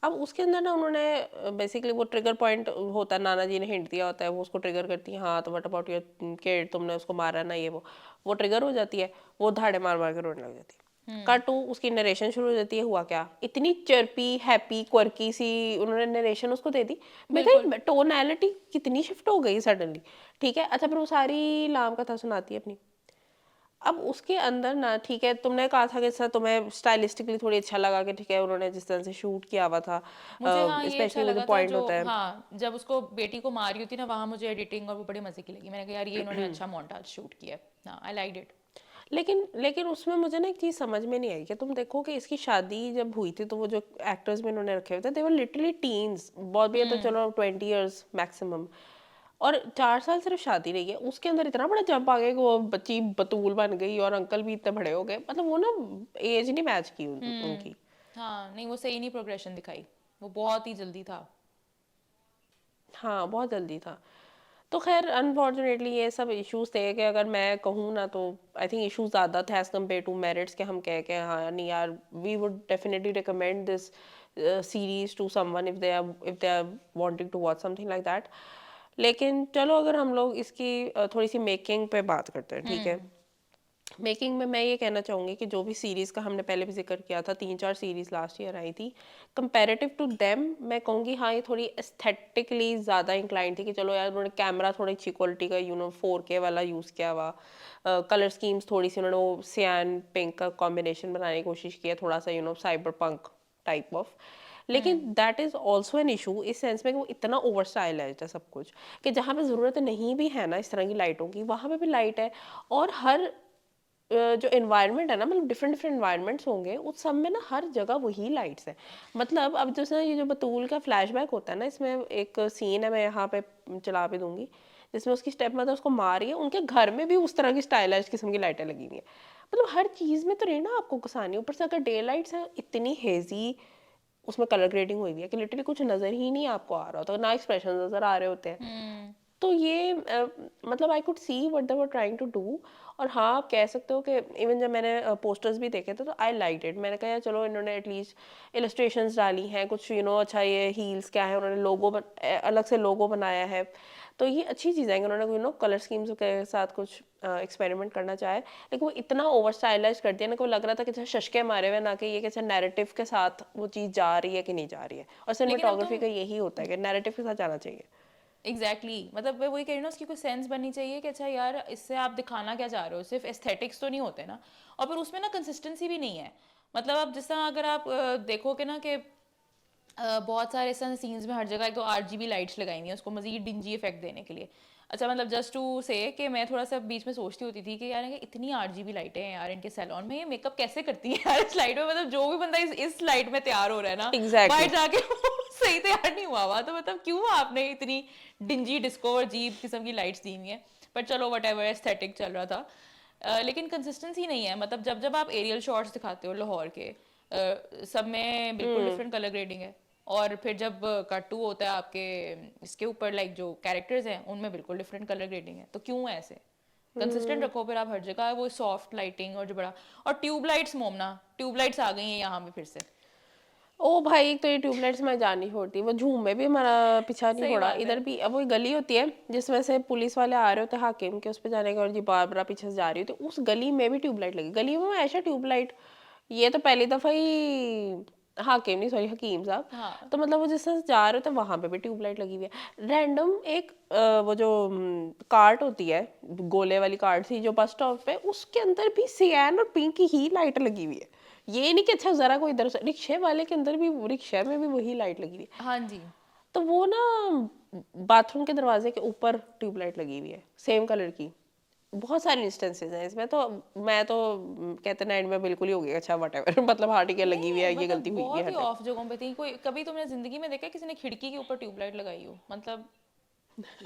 अब उसके अंदर ना उन्होंने बेसिकली वो ट्रिगर पॉइंट होता है, नाना जी ने हिंट दिया होता है, वो उसको ट्रिगर करती है, हाँ तो व्हाट अबाउट योर किड, तुमने उसको मारा ना, ये वो ट्रिगर हो जाती है, वो धाड़े मार मार के रोने लग जाती है। कट टू उसकी नरेशन शुरू हो जाती है, हुआ क्या, इतनी चर्पी हैप्पी क्वर्की सी उन्होंने नरेशन उसको दे दी। मैं कही टोनैलिटी कितनी शिफ्ट हो गई सडनली, ठीक है। अच्छा, फिर वो सारी लाम कथा सुनाती है अपनी। अब उसके अंदर ना, ठीक है, तुमने कहा था कि सर तुम्हें स्टाइलिस्टिकली थोड़ी अच्छा लगा कि ठीक है उन्होंने जिस तरह से शूट किया हुआ था, मुझे हाँ ये अच्छा स्पेशली वो जो लगा था पॉइंट जो होता है। हाँ जब उसको बेटी को मारी होती ना वहां मुझे एडिटिंग और वो बड़े मजे की लगी। मैंने कहा यार ये इन्होंने अच्छा मोन्टाज शूट किया है। हाँ आई लाइक्ड इट। लेकिन उसमें मुझे ना एक चीज़ समझ में नहीं आई कि तुम देखो कि इसकी शादी जब हुई थी तो वो जो एक्टर्स में उन्होंने रखे हुए थे, दे वर लिटरली टीन्स, बहुत भी है तो चलो 20 इयर्स मैक्सिमम, और 4 साल सिर्फ शादी रही है, उसके अंदर इतना बड़ा जंप आ गया कि वो बच्ची बतूल बन गई और अंकल भी इतने बड़े हो गए। मतलब वो ना एज नहीं मैच की उनकी। हाँ नहीं वो सही नहीं प्रोग्रेशन दिखाई, वो बहुत ही जल्दी था। हाँ, बहुत जल्दी था। तो खैर अनफॉर्चुनेटली ये सब इश्यूज थे कि अगर मैं कहूँ ना तो आई थिंक इश्यूज ज़्यादा थे एज कम्पेयर टू मेरिट्स, के हम कह के हाँ नहीं यार we would definitely recommend this series to someone if they are wanting to watch something like that. लेकिन चलो अगर हम लोग इसकी थोड़ी सी मेकिंग पे बात करते हैं, ठीक है। मेकिंग में मैं ये कहना चाहूँगी कि जो भी सीरीज़ का हमने पहले भी जिक्र किया था, 3-4 सीरीज़ लास्ट ईयर आई थी, कंपैरेटिव टू देम मैं कहूँगी हाँ ये थोड़ी एस्थेटिकली ज़्यादा इंक्लाइन थी कि चलो यार उन्होंने कैमरा थोड़ी अच्छी क्वालिटी का 4K वाला यूज़ किया हुआ, कलर स्कीम्स थोड़ी सी उन्होंने वो सियान पिंक का कॉम्बिनेशन बनाने की कोशिश किया, थोड़ा सा साइबर पंक टाइप ऑफ। लेकिन that is also an issue इस सेंस में कि वो इतना ओवर स्टाइलाइज्ड है सब कुछ कि जहाँ पे ज़रूरत नहीं भी है ना इस तरह की लाइटों की, वहाँ पे भी लाइट है। और हर जो एनवायरनमेंट है ना, मतलब डिफरेंट डिफरेंट एनवायरनमेंट्स होंगे उस सब में ना हर जगह वही लाइट्स हैं। मतलब अब जैसे ये जो बतूल का फ्लैशबैक होता है ना, इसमें एक सीन है, मैं यहाँ पे चला भी दूंगी, जिसमें उसकी स्टेप मदर उसको मार रही है, उनके घर में भी उस तरह की स्टाइलाइज्ड किस्म की लाइटें लगी हुई हैं। मतलब हर चीज़ में तो रही ना आपको गुस्सानी, ऊपर से अगर डे लाइट्स है इतनी हेजी, उसमें कलर ग्रेडिंग हुई हुई है कि लिटरली कुछ नज़र ही नहीं आपको आ रहा होता, ना एक्सप्रेशन नज़र आ रहे होते हैं। तो ये मतलब I could see what they were trying to do. और हाँ आप कह सकते हो कि इवन जब मैंने पोस्टर्स भी देखे थे तो आई लाइक इट। मैंने कहा यार चलो इन्होंने एटलीस्ट इलस्ट्रेशंस डाली हैं कुछ, अच्छा ये हील्स क्या है, उन्होंने अलग से लोगो बनाया है, तो ये अच्छी चीज़ है कि उन्होंने कलर स्कीम्स के साथ कुछ एक्सपेरिमेंट करना चाहे। लेकिन वो इतना ओवर स्टाइलाइज कर दिया ना कि वो लग रहा था कि जैसे शशके मारे हुए, ना कि ये कैसे नैरेटिव के साथ वो चीज़ जा रही है कि नहीं जा रही है। और लेकिन अब सिनेमेटोग्राफी का यही होता है कि नैरेटिव के साथ जाना चाहिए। मतलब मैं वही कह रही हूँ ना, उसकी कोई सेंस बननी चाहिए कि अच्छा यार इससे आप दिखाना क्या चाह रहे हो, सिर्फ एस्थेटिक्स तो नहीं होते ना। और फिर उसमें ना कंसिस्टेंसी भी नहीं है। मतलब अब जिस तरह अगर आप देखोगे ना कि बहुत सारे ऐसे सीन्स में हर जगह एक तो RGB लाइट्स लगाई हुई हैं उसको मजीद डिंजी इफेक्ट देने के लिए। अच्छा मतलब जस्ट टू से कि मैं थोड़ा सा बीच में सोचती होती थी कि यार ये इतनी RGB लाइटें हैं यार इनके सैलून में, ये मेकअप कैसे करती है यार इस लाइट में। मतलब जो भी बंदा इस लाइट में तैयार हो रहा है ना, Exactly. बाहर जाके सही तैयार नहीं हुआ तो मतलब क्यों आपने इतनी डिंजी डिस्को अजीब किस्म की लाइट्स दी हुई हैं। पर चलो वट एवर एस्थेटिक चल रहा था। लेकिन कंसिस्टेंसी नहीं है। मतलब जब जब आप एरियल शॉट्स दिखाते हो लाहौर के, सब में बिल्कुल डिफरेंट कलर ग्रेडिंग है। और फिर जब कट टू होता है आपके इसके ऊपर, लाइक जो कैरेक्टर्स हैं उनमें बिल्कुल डिफरेंट कलर ग्रेडिंग है। तो क्यों है ऐसे? कंसिस्टेंट रखो फिर आप हर जगह वो सॉफ्ट लाइटिंग और जो बड़ा। और ट्यूबलाइट्स मोमना, ट्यूबलाइट्स आ गई हैं यहाँ पे फिर से। ओ भाई, एक तो ये ट्यूबलाइट्स मैं जान नहीं छोड़ती, वो झूम में भी हमारा पीछा नहीं सही छोड़ा। बात इधर है। भी अब वो गली होती है जिसमें से पुलिस वाले आ रहे होते हैं हाकिम के उस पे जाने का, और जी बारबरा पीछे से जा रही होती है, उस गली में भी ट्यूबलाइट लगी। गली में ऐसा ट्यूबलाइट, ये तो पहली दफा ही हाकिम नहीं सॉरी हकीम साहब। हाँ तो मतलब वो जिस तरह से जा रहे होते हैं वहां पे भी ट्यूबलाइट लगी हुई है। रैंडम एक वो जो कार्ट होती है, गोले वाली कार्ट थी जो बस स्टॉप पे, उसके अंदर भी सियान और पिंक की ही लाइट लगी हुई है। ये नहीं कि अच्छा जरा कोई इधर से, रिक्शे वाले के अंदर भी, रिक्शे में भी वही लाइट लगी हुई है। हाँ जी। तो वो ना बाथरूम के दरवाजे के ऊपर ट्यूबलाइट लगी हुई है सेम कलर की। बहुत सारे इंस्टेंसेस हैं इसमें। तो मैं तो कहते ना एंड में बिल्कुल ही हो गया अच्छा व्हाटएवर मतलब हाँ ठीक है लगी हुई नहीं है, ये मतलब गलती हुई बहुत है ही ऑफ जगहों पे थी। कोई कभी तुमने जिंदगी में देखा है किसी ने खिड़की के ऊपर ट्यूबलाइट लगाई हो? मतलब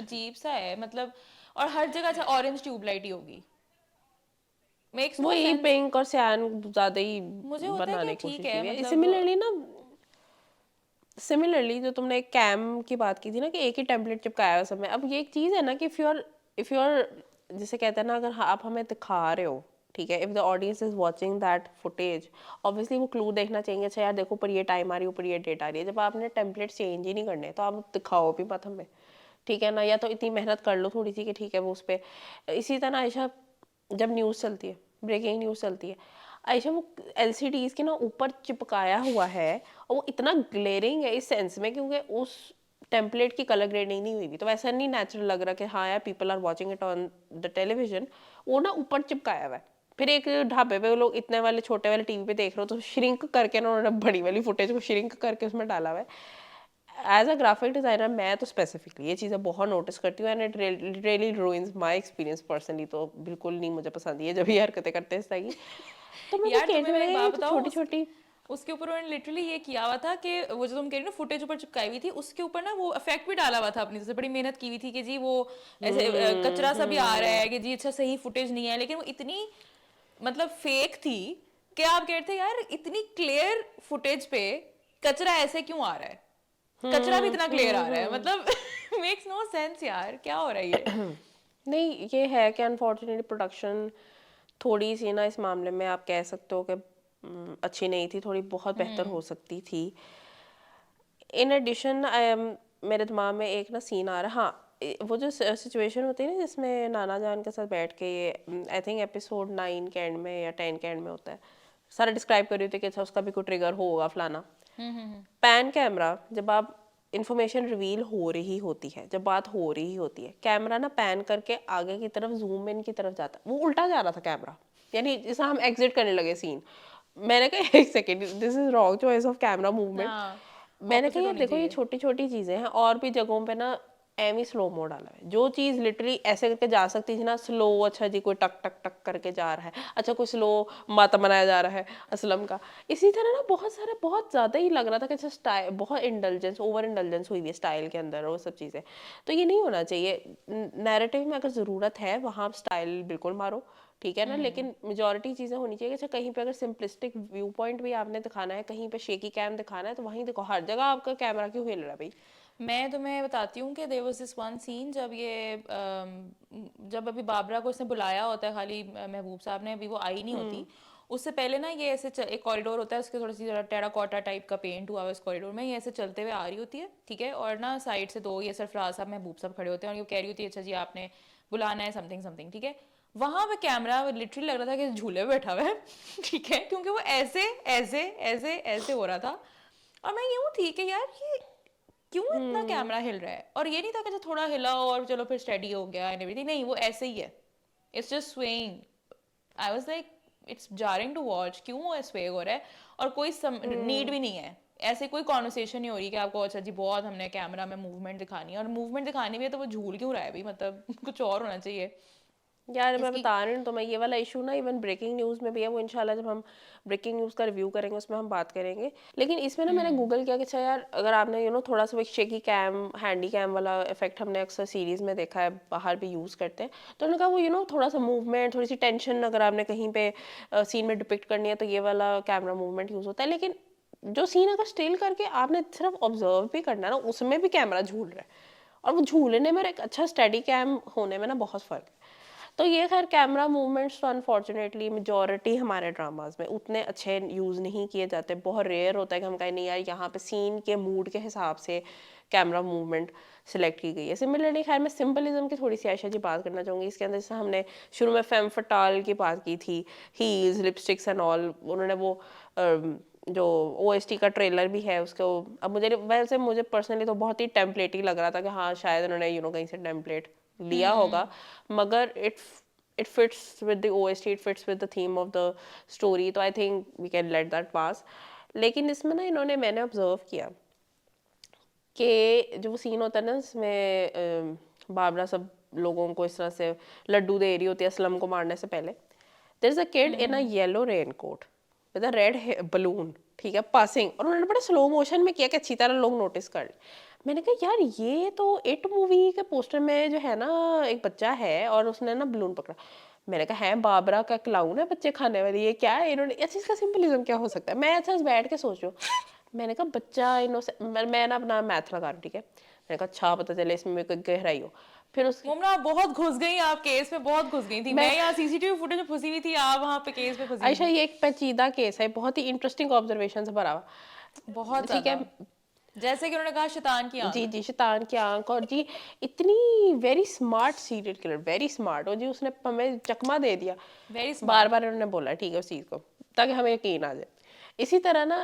अजीब सा है मतलब। और हर जगह अच्छा ऑरेंज ट्यूबलाइट ही होगी, मेक्स वो नो यही सेंस। पिंक और सियान ज्यादा ही मुझे होता है कि बनाने की ठीक कोशिश की है हुई है। मतलब सिमिलरली जो तुमने एक कैम की बात की थी ना कि एक ही टेम्पलेट चिपकाया हुआ सब में, अब ये एक चीज़ है ना कि इफ़ यू आर जिसे कहते हैं ना, अगर आप हमें दिखा रहे हो, ठीक है, if the audience is watching that footage, obviously वो क्लू देखना चाहिए, अच्छा यार देखो ऊपर ये टाइम आ रही है, ऊपर ये डेट आ रही है। जब आपने टेम्पलेट चेंज ही नहीं करने तो आप दिखाओ भी मत हमें, ठीक है ना। या तो इतनी मेहनत कर लो थोड़ी सी कि ठीक है वो उस पर। इसी तरह आयशा, जब न्यूज़ चलती है, ब्रेकिंग न्यूज़ चलती है, आयशा वो एलसीडीज के ना ऊपर चिपकाया हुआ है और वो इतना ग्लेरिंग है इस सेंस में क्योंकि उस टेम्पलेट की कलर ग्रेडिंग नहीं हुई थी, तो वैसा नहीं नेचुरल लग रहा कि हाँ यार people are watching it on the television. वो ना ऊपर चिपकाया हुआ है। फिर एक ढाबे पे वो लोग इतने वाले छोटे वाले टीवी पे देख रहे हो तो श्रिंक करके ना उन्होंने बड़ी वाली फुटेज को श्रिंक करके उसमें डाला हुआ है। एज अ ग्राफिक डिज़ाइनर मैं तो स्पेसिफिकली ये चीज़ें बहुत नोटिस करती हूँ and it really ruins my experience personally. तो बिल्कुल नहीं मुझे पसंद ये जब ये हरकतें करते हैं इस तरह की। तो मैं यार तो तुम्हें मैं एक बात कहती बताऊं, छोटी छोटी उसके ऊपर उन्होंने लिटरली ये किया हुआ था कि वो जो तुम कह रही हो ना फुटेज ऊपर चिपकाई हुई थी, उसके ऊपर ना वो इफेक्ट भी डाला हुआ था अपनी तरफ से, बड़ी मेहनत की हुई थी कि जी वो ऐसे कचरा सा भी आ रहा है कि जी अच्छा सही फुटेज नहीं है, लेकिन वो इतनी मतलब फेक थी कि आप कहते थे यार इतनी क्लियर फुटेज पे कचरा ऐसे क्यों आ रहा है, कचरा भी इतना क्लियर आ रहा है, मतलब मेक्स नो सेंस यार, क्या हो रहा है ये। नहीं ये है कि अनफॉर्चुनेटली प्रोडक्शन थोड़ी सी ना इस मामले में आप कह सकते हो कि अच्छी नहीं थी, थोड़ी बहुत बेहतर हो सकती थी। इन एडिशन मेरे दिमाग में एक ना सीन आ रहा है, हाँ वो जो सिचुएशन होती है ना जिसमें नाना जान के साथ बैठ के ये आई थिंक एपिसोड 9 के एंड में या 10 के एंड में होता है, सारा डिस्क्राइब कर रही थी कि अच्छा उसका भी कोई ट्रिगर होगा फलाना। पैन कैमरा जब आप इंफॉर्मेशन रिवील हो रही होती है, जब बात हो रही होती है, कैमरा ना पैन करके आगे की तरफ जूम इन की तरफ जाता है, वो उल्टा जा रहा था कैमरा, यानी जैसा हम एग्जिट करने लगे सीन। मैंने कहा एक second this is wrong choice of camera movement. हाँ, मैंने कहा opposite यार होनी देखो ये चाहिए। छोटी छोटी चीजें हैं और भी जगहों पे ना एमी स्लो मोड डाला है, जो चीज लिटरली ऐसे करके जा सकती थी ना स्लो, अच्छा जी कोई टक टक टक करके जा रहा है, अच्छा कोई स्लो माता मनाया जा रहा है असलम का, इसी तरह ना बहुत सारा बहुत ज्यादा ही लग रहा था कि अच्छा स्टाइल बहुत इंडल्जेंस ओवर इंडल्जेंस हुई हुई है स्टाइल के अंदर और वो सब चीजें। तो ये नहीं होना चाहिए। नैरेटिव में अगर जरूरत है वहाँ आप स्टाइल बिल्कुल मारो, ठीक है ना, लेकिन मेजॉरिटी चीज़ें होनी चाहिए कि अच्छा कहीं पे अगर सिंपलिस्टिक व्यू पॉइंट भी आपने दिखाना है, कहीं पे शेकी कैम दिखाना है तो वहीं देखो, हर जगह आपका कैमरा क्यों हिल रहा है भाई। मैं तुम्हें बताती हूँ कि there was this one scene जब जब अभी बाबरा को उसने बुलाया होता है, खाली महबूब साहब ने, अभी वो आई नहीं होती, उससे पहले ना ये ऐसे एक कॉरिडोर होता है, उसके थोड़ी सी टेराकोटा टाइप का पेंट हुआ है उस कॉरिडोर में, ये ऐसे चलते हुए आ रही होती है, ठीक है, और ना साइड से दो ये सरफराज साहब महबूब साहब खड़े होते हैं और ये कह रही होती है अच्छा जी आपने बुलाना है समथिंग समथिंग, ठीक है। वहां पे कैमरा लिटरली लग रहा था कि झूले पे बैठा हुआ है ठीक है, क्योंकि वो ऐसे ऐसे ऐसे ऐसे हो रहा था, और मैं यूं थी कि यार ये क्यों इतना कैमरा हिल रहा है, और ये नहीं था कि जो थोड़ा हिला और चलो फिर स्टेडी हो गया एंड एवरीथिंग, नहीं वो ऐसे ही है, it's just swaying. I was like it's jarring to watch, क्यों वो स्वे हो रहा है, और कोई नीड भी नहीं है, ऐसे कोई कॉन्वर्सेशन नहीं हो रही कि आपको अच्छा जी बहुत हमने कैमरा में मूवमेंट दिखानी है, और मूवमेंट दिखानी भी है तो वो झूल क्यों रहा है भाई, मतलब कुछ और होना चाहिए यार मैं इसकी। बता रही हूँ तो मैं ये वाला इशू ना इवन ब्रेकिंग न्यूज़ में भी है, वो इंशाल्लाह जब हम ब्रेकिंग न्यूज़ का रिव्यू करेंगे उसमें हम बात करेंगे। लेकिन इसमें ना मैंने गूगल किया कि अच्छा यार अगर आपने थोड़ा सा शेकी कैम हैंडी कैम वाला इफेक्ट हमने अक्सर सीरीज़ में देखा है, बाहर भी यूज़ करते हैं, तो उन्होंने कहा वो थोड़ा सा मूवमेंट, थोड़ी सी टेंशन अगर आपने कहीं पे सीन में डिपिक्ट करनी है तो ये वाला कैमरा मूवमेंट यूज़ होता है। लेकिन जो सीन अगर स्टिल करके आपने सिर्फ ऑब्जर्व भी करना है ना, उसमें भी कैमरा झूल रहा है, और वो झूलने में और एक अच्छा स्टेडी कैम होने में ना बहुत फ़र्क है। तो ये खैर कैमरा मूवमेंट्स तो अनफॉर्चुनेटली मेजॉरिटी हमारे ड्रामाज में उतने अच्छे यूज़ नहीं किए जाते, बहुत रेयर होता है कि हम कहें नहीं यार यहाँ पे सीन के मूड के हिसाब से कैमरा मूवमेंट सिलेक्ट की गई है। सिमिलरली खैर मैं सिंपलिज्म की थोड़ी सी आयशा जी बात करना चाहूँगी इसके अंदर, जैसे हमने शुरू में फेम फटाल की बात की थी, हील्स लिपस्टिक्स एंड ऑल, उन्होंने वो जो OST का ट्रेलर भी है उसको, अब मुझे वैसे मुझे पर्सनली तो बहुत ही टेम्पलेट ही लग रहा था कि हाँ शायद उन्होंने कहीं से टेम्पलेट लिया होगा, मगर it fits with the OST, it fits with the theme of the story, तो I think we can let that pass। लेकिन इसमें ना मैंने ऑब्जर्व किया कि जो सीन होता है ना इसमें बाबरा सब लोगों को इस तरह से लड्डू दे रही होती है असलम को मारने से पहले, there is a kid in a yellow raincoat with a red balloon, ठीक है, पासिंग, और उन्होंने बड़े स्लो मोशन में किया कि अच्छी तरह लोग नोटिस कर लें। मैंने कहा यार ये तो इट मूवी के पोस्टर में जो है ना एक बच्चा है और उसने ना बलून पकड़ा, मैंने कहा है बाबरा का क्लाउन है बच्चे खाने वाली, ये क्या है, इन्होंने अच्छा इसका सिंपलिज्म क्या हो सकता है। मैं अच्छा बैठ के सोच रही हूँ, मैंने कहा बच्चा मैं ना अपना मैथ लगा रही, ठीक है, मैंने कहा अच्छा पता चले इसमें मेरे को गहराई हो। फिर उस मुमना आप बहुत घुस गई, आप केस में बहुत घुस गई थी, मैं मैं यहाँ सीसीटीवी फुटेज में फंसी हुई थी, आप वहाँ पे केस पे फंसी हुई आयशा थी, ये एक पेचीदा केस है, बहुत ही इंटरेस्टिंग ऑब्जर्वेशन से भरा हुआ, बहुत ठीक ज्यादा, है। जैसे कि उन्होंने कहा शैतान की जी आंख। जी शैतान की आंख, और जी इतनी very smart serial killer, very smart, और जी उसने हमें चकमा दे दिया, वेरी बार स्मार्ट। बार उन्होंने बोला ठीक है उस चीज़ को, ताकि हमें यकीन आ जाए। इसी तरह ना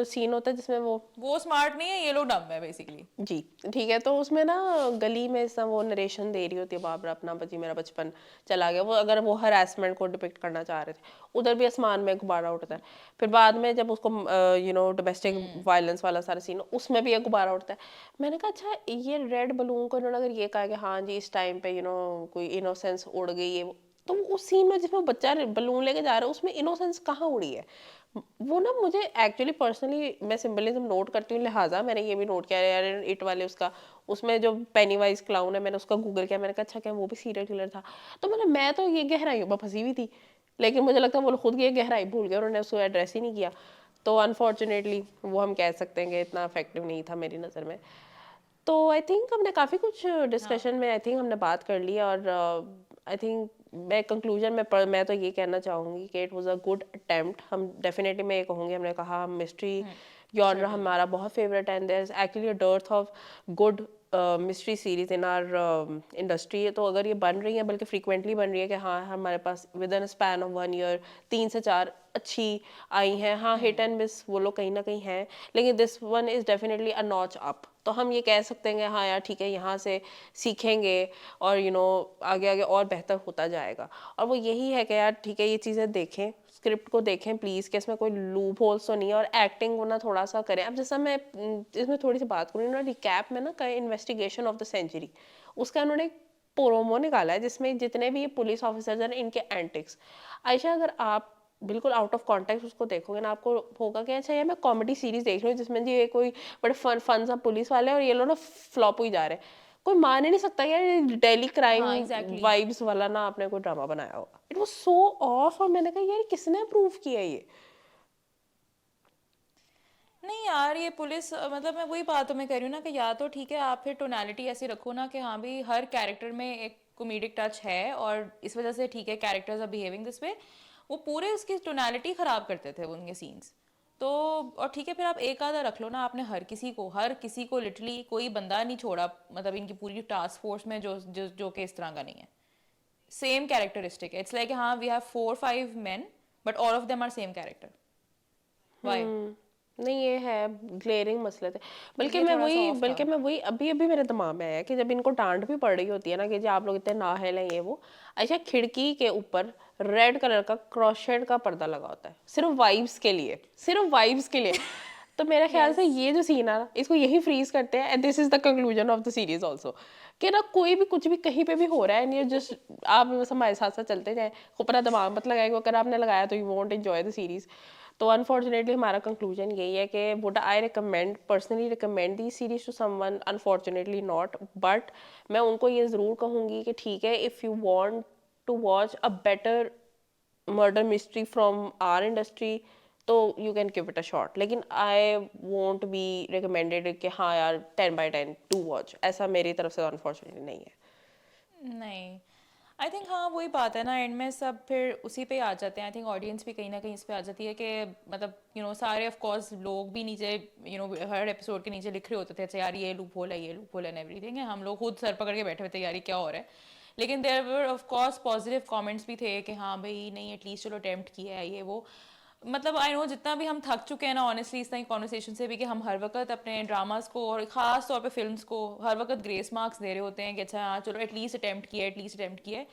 सीन होता है जिसमें वो स्मार्ट नहीं है, ये लोग डम्ब है बेसिकली। जी ठीक है, तो उसमें ना गली में सब वो नरेशन दे रही होती है बाबरा अपना, बची मेरा बचपन चला गया, वो अगर वो हरासमेंट को डिपिक्ट करना चाह रहे थे, उधर भी आसमान में गुब्बारा उड़ता है। फिर बाद में जब उसको डोमेस्टिक वायलेंस वाला सारा सीन, उसमें भी एक गुब्बारा उड़ता है। मैंने कहा अच्छा ये रेड बलून को इन्होंने अगर ये कहा कि हाँ जी इस टाइम पे कोई इनोसेंस उड़ गई है, तो उस सीन में जिसमें बच्चा बलून लेके जा रहा है उसमें इनोसेंस कहाँ उड़ी है? वो ना मुझे एक्चुअली पर्सनली, मैं सिंबलिज्म नोट करती हूँ, लिहाजा मैंने ये भी नोट किया यार इट वाले उसका, उसमें जो पेनीवाइज क्लाउन है मैंने उसका गूगल किया, मैंने कहा अच्छा क्या वो भी सीरियल किलर था? तो मैं तो ये गहराइयों में फंसी हुई थी, लेकिन मुझे लगता है वो खुद ये गहराई भूल गए, उन्होंने उसको एड्रेस ही नहीं किया। तो अनफॉर्चुनेटली वो हम कह सकते हैं कि इतना इफेक्टिव नहीं था मेरी नज़र में। तो आई थिंक हमने काफ़ी कुछ डिस्कशन में आई थिंक हमने बात कर ली, और आई थिंक मैं कंक्लूजन में मैं तो ये कहना चाहूँगी कि it was a good attempt. हम डेफिनेटली, मैं ये कहूँगी, हमने कहा हम मिस्ट्री जॉनर हमारा बहुत फेवरेट है, and there is actually a dearth of good mystery series in our industry. तो अगर ये बन रही है, बल्कि फ्रीक्वेंटली बन रही है कि हाँ हमारे पास within span of 1 year 3 से 4 अच्छी आई हैं, हाँ हिट एंड मिस वो लोग कहीं ना कहीं हैं, लेकिन this one is definitely a notch up. तो हम ये कह सकते हैं कि हाँ यार ठीक है, यहाँ से सीखेंगे और आगे आगे और बेहतर होता जाएगा। और वो यही है कि यार ठीक है, ये चीज़ें देखें, स्क्रिप्ट को देखें प्लीज़, कि इसमें कोई लूप होल्स तो नहीं है, और एक्टिंग को ना थोड़ा सा करें। अब जैसा मैं इसमें थोड़ी सी बात करूँ ना, रिकैप में ना कहीं इन्वेस्टिगेशन ऑफ द सेंचुरी, उसका उन्होंने एक प्रोमो निकाला है जिसमें जितने भी पुलिस ऑफिसर्स हैं इनके एंटिक्स, आयशा अगर आप बिल्कुल आउट ऑफ कॉन्टेक्स्ट उसको देखोगे ना, आपको होगा कि अच्छा ये मैं कॉमेडी सीरीज देख रही हूँ जिसमें जी ये कोई बड़े फन सा पुलिस वाले हैं और ये लोग ना फ्लॉप हुई जा रहे हैं। कोई मान ही नहीं सकता यार डेली क्राइम हाँ एग्जैक्टली। वाइब्स वाला ना आपने कोई ड्रामा बनाया होगा। इट वाज सो ऑफ, और मैंने कहा यार किसने अप्रूव किया ये? नहीं यार, ये पुलिस मतलब मैं वही बात तो मैं कह रही हूँ ना कि या तो ठीक है आप फिर टोनालिटी ऐसी रखो ना कि हाँ भी हर कैरेक्टर में एक कॉमेडिक टच है, और इस वजह से ठीक है characters are behaving this way. वो पूरे उसकी टोनालिटी खराब करते थे उनके सीन्स। तो और ठीक है फिर आप एक आधा रख लो ना, आपने हर किसी को लिटरली कोई बंदा नहीं छोड़ा, मतलब इनकी पूरी टास्क फोर्स में जो कि इस तरह का नहीं है, सेम कैरेक्टरिस्टिक है। इट्स लाइक हाँ we have 4-5 men but all of them are same character. Why? नहीं ये है ग्लेयरिंग मसले थे। बल्कि ये मैं थोड़ा सा वही ऑफ था। बल्कि मैं वही अभी अभी मेरे दिमाग में आया कि जब इनको डांट भी पड़ रही होती है ना कि जी आप लोग इतने नाअहल हैं ये वो, अच्छा खिड़की के ऊपर रेड कलर का क्रॉसहेड का पर्दा लगा होता है सिर्फ वाइब्स के लिए, सिर्फ वाइब्स के लिए। तो मेरे ख्याल से ये जो सीन है ना इसको यही फ्रीज करते हैं, and this is the conclusion of the series also, कि ना कोई भी कुछ भी कहीं पे भी हो रहा है, एंड ये जस्ट आप बस हमारे साथ साथ चलते जाए, अपना दिमाग मत लगाएगा, अगर आपने लगाया तो you won't enjoy the series. तो अनफॉर्चुनेटली हमारा कंक्लूजन यही है कि would I recommend personally recommend the series to someone, unfortunately not, but मैं उनको ये ज़रूर कहूँगी कि ठीक है if you want to watch a better murder mystery from our industry तो you can give it a shot, लेकिन आई वोंट बी रिकमेंडेड कि हाँ यार 10/10 टू वॉच, ऐसा मेरी तरफ से अनफॉर्चुनेटली नहीं है। नहीं, आई थिंक हाँ वही बात है ना, एंड में सब फिर उसी पे आ जाते हैं। आई थिंक ऑडियंस भी कहीं ना कहीं इस पे आ जाती है कि मतलब सारे ऑफ कोर्स लोग भी नीचे हर एपिसोड के नीचे लिख रहे होते थे अच्छा यार ये लूप होल है, ये लूप होल है, एवरीथिंग है, हम लोग खुद सर पकड़ के बैठे हुए थे यार ये क्या हो रहा है। लेकिन there were of course positive comments भी थे कि हाँ भाई नहीं एटलीस्ट चलो अटेम्प्ट किया है ये वो। मतलब आई नो जितना भी हम थक चुके हैं ना ऑनेस्टली इस तरह की कॉन्वर्सेशन से भी, कि हम हर वक्त अपने ड्रामास को और ख़ास तौर पे फिल्म्स को हर वक्त ग्रेस मार्क्स दे रहे होते हैं कि अच्छा हाँ चलो एटलीस्ट अटेम्प्ट किया, एटलीस्ट अटेम्प्ट किया है।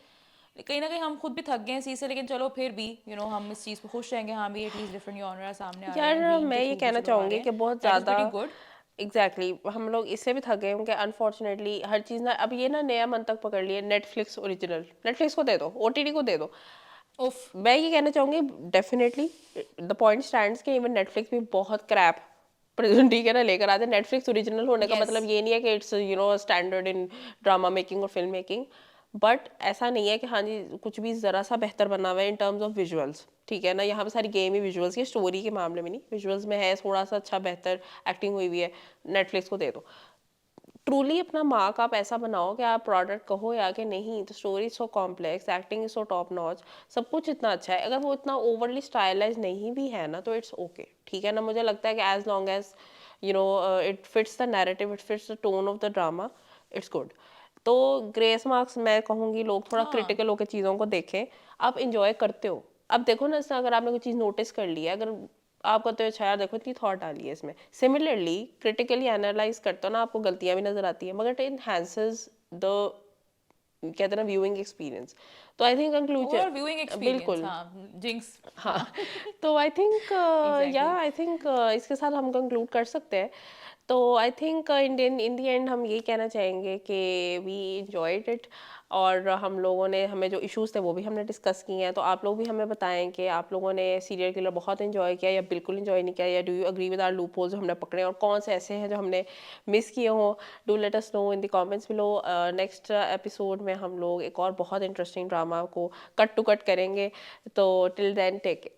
कहीं ना कहीं हम खुद भी थक गए हैं इस चीज़ से, लेकिन चलो फिर भी हम इस चीज़ पे खुश रहेंगे हाँ भी एटलीस्ट डिफरेंट जॉनरा सामने आ रहे हैं, यार रीम मैं के ये थ्रू भी कहना चलो आ रहे चाहूँगी हैं, कि बहुत दैट इज़ ज़्यादा प्रीटी गुड। हम लोग इससे भी थक गए हैं कि अनफॉर्चुनेटली हर चीज़ ना अब ये ना नया मन तक पकड़ लिया, नेटफ्लिक्स ओरिजिनल, नेटफ्लिक्स को दे दो, ओटीटी को दे दो। उफ। मैं ये कहना चाहूँगी डेफिनेटली द पॉइंट स्टैंड्स कि इवन नेटफ्लिक्स भी बहुत क्रैप प्रेजेंटी के ना लेकर आते हैं। नेटफ्लिक्स ओरिजिनल होने का यस। मतलब ये नहीं है कि it's standard in drama making और फिल्म मेकिंग, बट ऐसा नहीं है कि हाँ जी कुछ भी ज़रा सा बेहतर बना हुआ है इन टर्म्स ऑफ विजुअल्स, ठीक है ना, यहाँ पे सारी गेम ही विजुअल्स की, स्टोरी के मामले में नहीं, विजुअल्स में है थोड़ा सा अच्छा बेहतर एक्टिंग हुई हुई है, नेटफ्लिक्स को दे दो। ट्रूली अपना मार्क आप ऐसा बनाओ कि आप प्रोडक्ट कहो या कि नहीं, तो story so complex, acting is so top notch, सब कुछ इतना अच्छा है, अगर वो इतना ओवरली स्टाइलाइज नहीं भी है ना तो इट्स ओके, ठीक है ना। मुझे लगता है कि as long as it fits the narrative, it fits the tone of the drama, it's good. तो ग्रेस मार्क्स मैं कहूँगी लोग थोड़ा हाँ क्रिटिकल होकर चीज़ों को देखें, आप इंजॉय करते हो, अब देखो ना, जैसे अगर आपने कोई चीज़ नोटिस कर लिया, अगर आप कहते हो अच्छा यार देखो इतनी थॉट डाली है इसमें, सिमिलरली क्रिटिकली एनालाइज करते हो ना, आपको गलतियां भी नजर आती है, मगर इट एनहांसेस द, कहते हैं ना, व्यूइंग एक्सपीरियंस। तो I think overall conclusion, viewing experience, बिल्कुल, हाँ, जिंक्स, हाँ। हाँ, तो आई थिंक, या एग्जैक्टली। आई थिंक इसके साथ हम कंक्लूड कर सकते हैं। तो I think in the and हम यही कहना चाहेंगे कि वी इंजॉयड इट, और हम लोगों ने, हमें जो इश्यूज थे वो भी हमने डिस्कस किए हैं। तो आप लोग भी हमें बताएं कि आप लोगों ने सीरियल किलर बहुत एंजॉय किया या बिल्कुल एंजॉय नहीं किया, या do you agree with our loopholes जो हमने पकड़े, और कौन से ऐसे हैं जो हमने मिस किए हों। Do let us know in the comments below. Next episode में हम लोग एक और बहुत इंटरेस्टिंग ड्रामा को कट टू कट करेंगे। तो टिल देन टेक